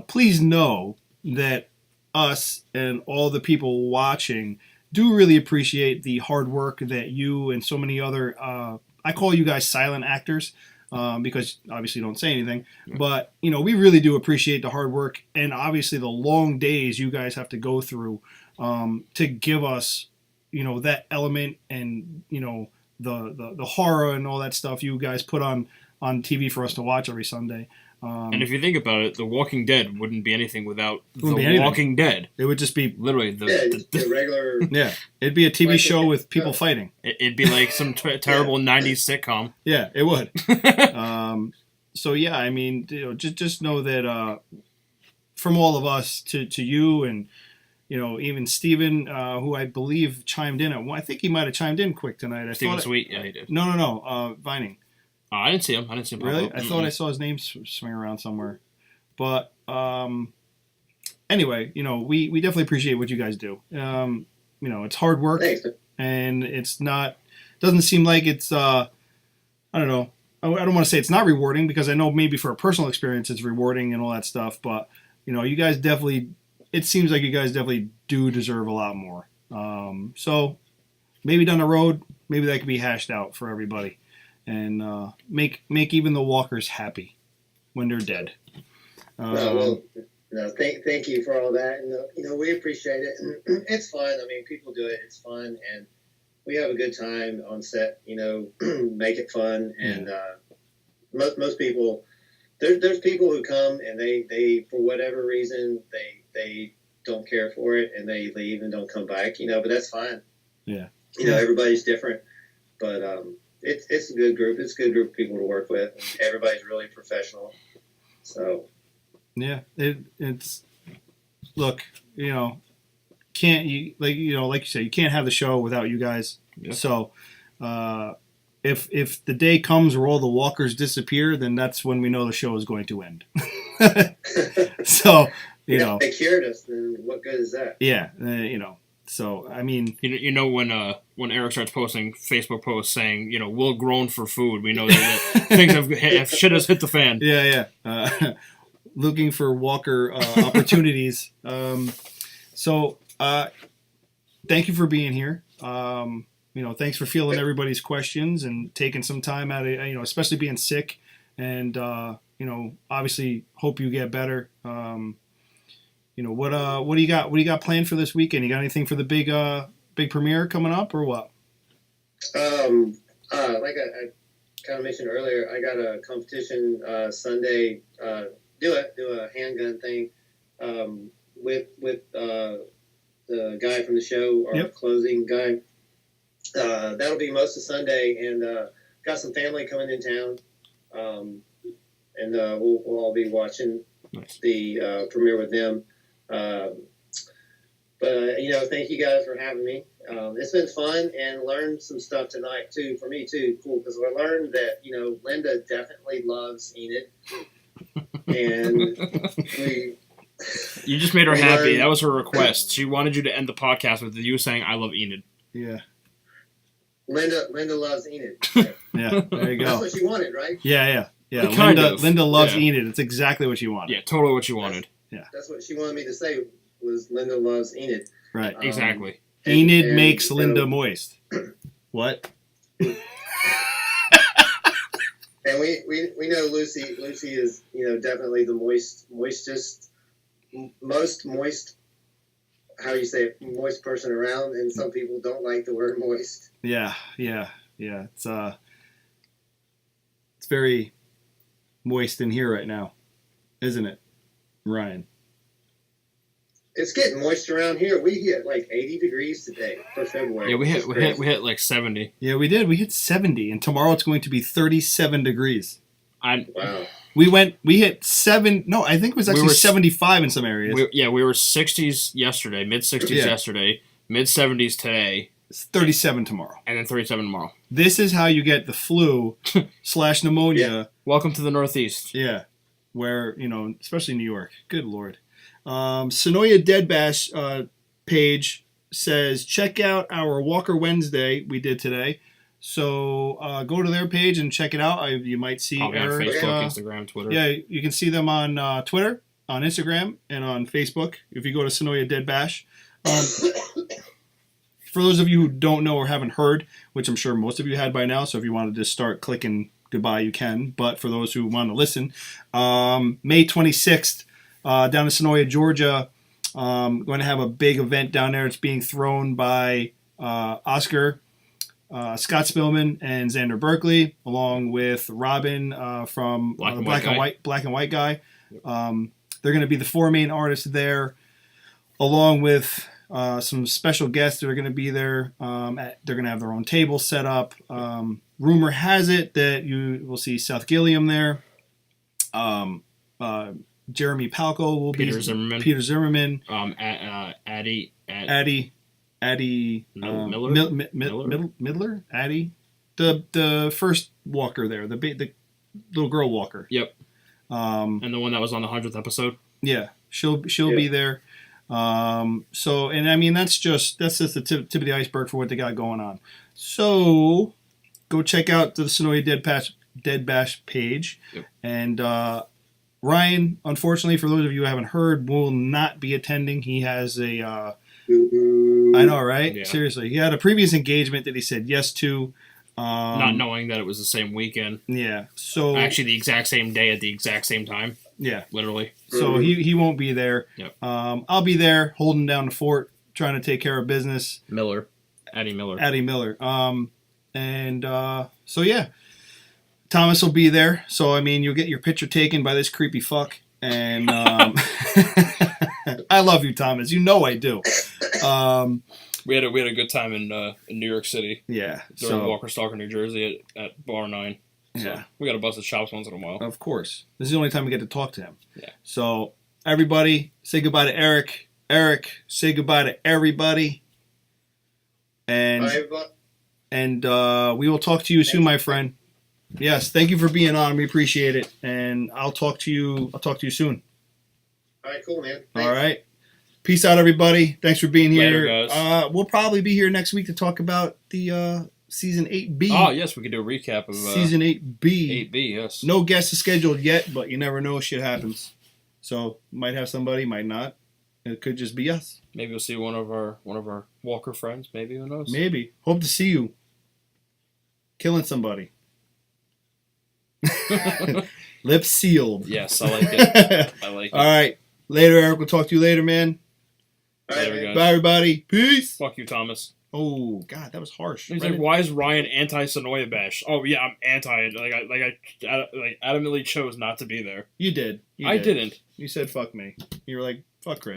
please know that us and all the people watching do really appreciate the hard work that you and so many other, I call you guys silent actors. Because obviously you don't say anything. But, we really do appreciate the hard work and obviously the long days you guys have to go through to give us, that element and, the horror and all that stuff you guys put on TV for us to watch every Sunday. And if you think about it, The Walking Dead wouldn't be anything without The Walking Dead. It would just be literally the regular. Yeah, it'd be a TV show with people fighting. It'd be like some terrible '90s sitcom. Yeah, it would. So yeah, I mean, just know that from all of us to you and even Steven, who I believe chimed in I think he might have chimed in quick tonight. Steven Sweet, yeah, he did. No, Vining. I didn't see him. Really? I thought I saw his name swing around somewhere. But anyway, we definitely appreciate what you guys do. It's hard work. Thanks. And doesn't seem like it's I don't know. I don't want to say it's not rewarding, because I know maybe for a personal experience it's rewarding and all that stuff, but you guys definitely, it seems like you guys definitely do deserve a lot more. So maybe down the road, maybe that could be hashed out for everybody, and make even the walkers happy when they're dead. Thank you for all that, and we appreciate it. And it's fun. I mean, people do it. It's fun, and we have a good time on set. Make it fun, and most people. There's people who come and they for whatever reason they don't care for it and they leave and don't come back. But that's fine. Yeah. Everybody's different, but it's a good group. It's a good group of people to work with. Everybody's really professional. So. Yeah, it's look, can't you like you said, you can't have the show without you guys. Yeah. So, if the day comes where all the walkers disappear, then that's when we know the show is going to end. So, they cured us. Then what good is that? Yeah, So I mean, when Erik starts posting Facebook posts saying, we'll groan for food, we know that things have shit has hit the fan. Yeah. Looking for walker opportunities. So thank you for being here. Thanks for fielding everybody's questions and taking some time out of, especially being sick, and obviously hope you get better. What do you got? What do you got planned for this weekend? You got anything for the big premiere coming up, or what? Like I kind of mentioned earlier, I got a competition Sunday. Do a handgun thing with the guy from the show, our closing guy. That'll be most of Sunday, and got some family coming in town, and we'll all be watching the premiere with them. But thank you guys for having me. It's been fun, and learned some stuff tonight too. For me too, cool, because I learned that Linda definitely loves Enid. And you just made her happy. That was her request. She wanted you to end the podcast with you saying, "I love Enid." Yeah. Linda loves Enid. Yeah, there you go. That's what she wanted, right? Yeah. Linda loves Enid. It's exactly what she wanted. Yeah, totally what she wanted. That's what she wanted me to say, was Linda loves Enid. Right. Exactly. Enid makes Linda moist. What? And we know Lucy. Lucy is definitely the moistest, most moist. How do you say it? Moist person around, and some people don't like the word moist. Yeah. It's very moist in here right now, isn't it, Ryan? It's getting moist around here. We hit like 80 degrees today for February. Yeah, we hit like 70. Yeah, we did. We hit 70, and tomorrow it's going to be 37 degrees. Wow. We hit 7. No, I think it was actually 75 in some areas. We were 60s yesterday, mid 60s yesterday, mid 70s today. It's 37 tomorrow, and then 37 tomorrow. This is how you get the flu / pneumonia. Yeah. Welcome to the Northeast. Yeah, where especially New York. Good Lord. Sonoya Dead Bash page says, check out our Walker Wednesday we did today. So go to their page and check it out. You might see Erik, Facebook, Instagram, Twitter. Yeah, you can see them on Twitter, on Instagram, and on Facebook if you go to Sonoya Dead Bash. For those of you who don't know or haven't heard, which I'm sure most of you had by now, so if you want to just start clicking goodbye, you can. But for those who want to listen, May 26th, down in Sonoya, Georgia, going to have a big event down there. It's being thrown by Oscar Scott Spillman and Xander Berkeley, along with Robin from the Black and White guy. They're going to be the 4 main artists there, along with some special guests that are going to be there. They're going to have their own table set up. Rumor has it that you will see Seth Gilliam there. Jeremy Palco will be Peter Zimmerman. Addie Midler. Addie, the first walker there, the little girl walker. Yep. And the one that was on the 100th episode. Yeah, she'll be there. So, and I mean that's just the tip of the iceberg for what they got going on. So go check out the Sonoya Dead Bash page. Yep. And Ryan, unfortunately, for those of you who haven't heard, will not be attending. He has a I know, right? Yeah. Seriously, he had a previous engagement that he said yes to. Not knowing that it was the same weekend. Yeah. So actually, the exact same day at the exact same time. Yeah. Literally. So he won't be there. Yep. I'll be there holding down the fort, trying to take care of business. Addie Miller. So yeah, Thomas will be there. So I mean, you'll get your picture taken by this creepy fuck, and I love you, Thomas. You know I do. We had a good time in New York City. Yeah. During Walker Stalker, New Jersey at Bar 9. So yeah. We got to bust his chops once in a while. Of course. This is the only time we get to talk to him. Yeah. So everybody, say goodbye to Erik. Erik, say goodbye to everybody. And Bye, we will talk to you soon, my friend. Yes, thank you for being on. We appreciate it. And I'll talk to you soon. All right, cool, man. Thanks. All right. Peace out, everybody. Thanks for being here. Later, guys. We'll probably be here next week to talk about the Season 8B. Oh, yes, we could do a recap of Season 8B. 8B, yes. No guests are scheduled yet, but you never know. Shit happens. So, might have somebody, might not. It could just be us. Maybe we'll see one of our Walker friends. Maybe, who knows? Maybe. Hope to see you. Killing somebody. Lips sealed. Yes, I like it. All right. Later, Erik. We'll talk to you later, man. All right, guys. Bye, everybody. Peace. Fuck you, Thomas. Oh God, that was harsh. He's like, why is Ryan anti-Sonoya Bash? Oh yeah, I'm anti. I adamantly chose not to be there. You did. I didn't. You said fuck me. You were like fuck Chris.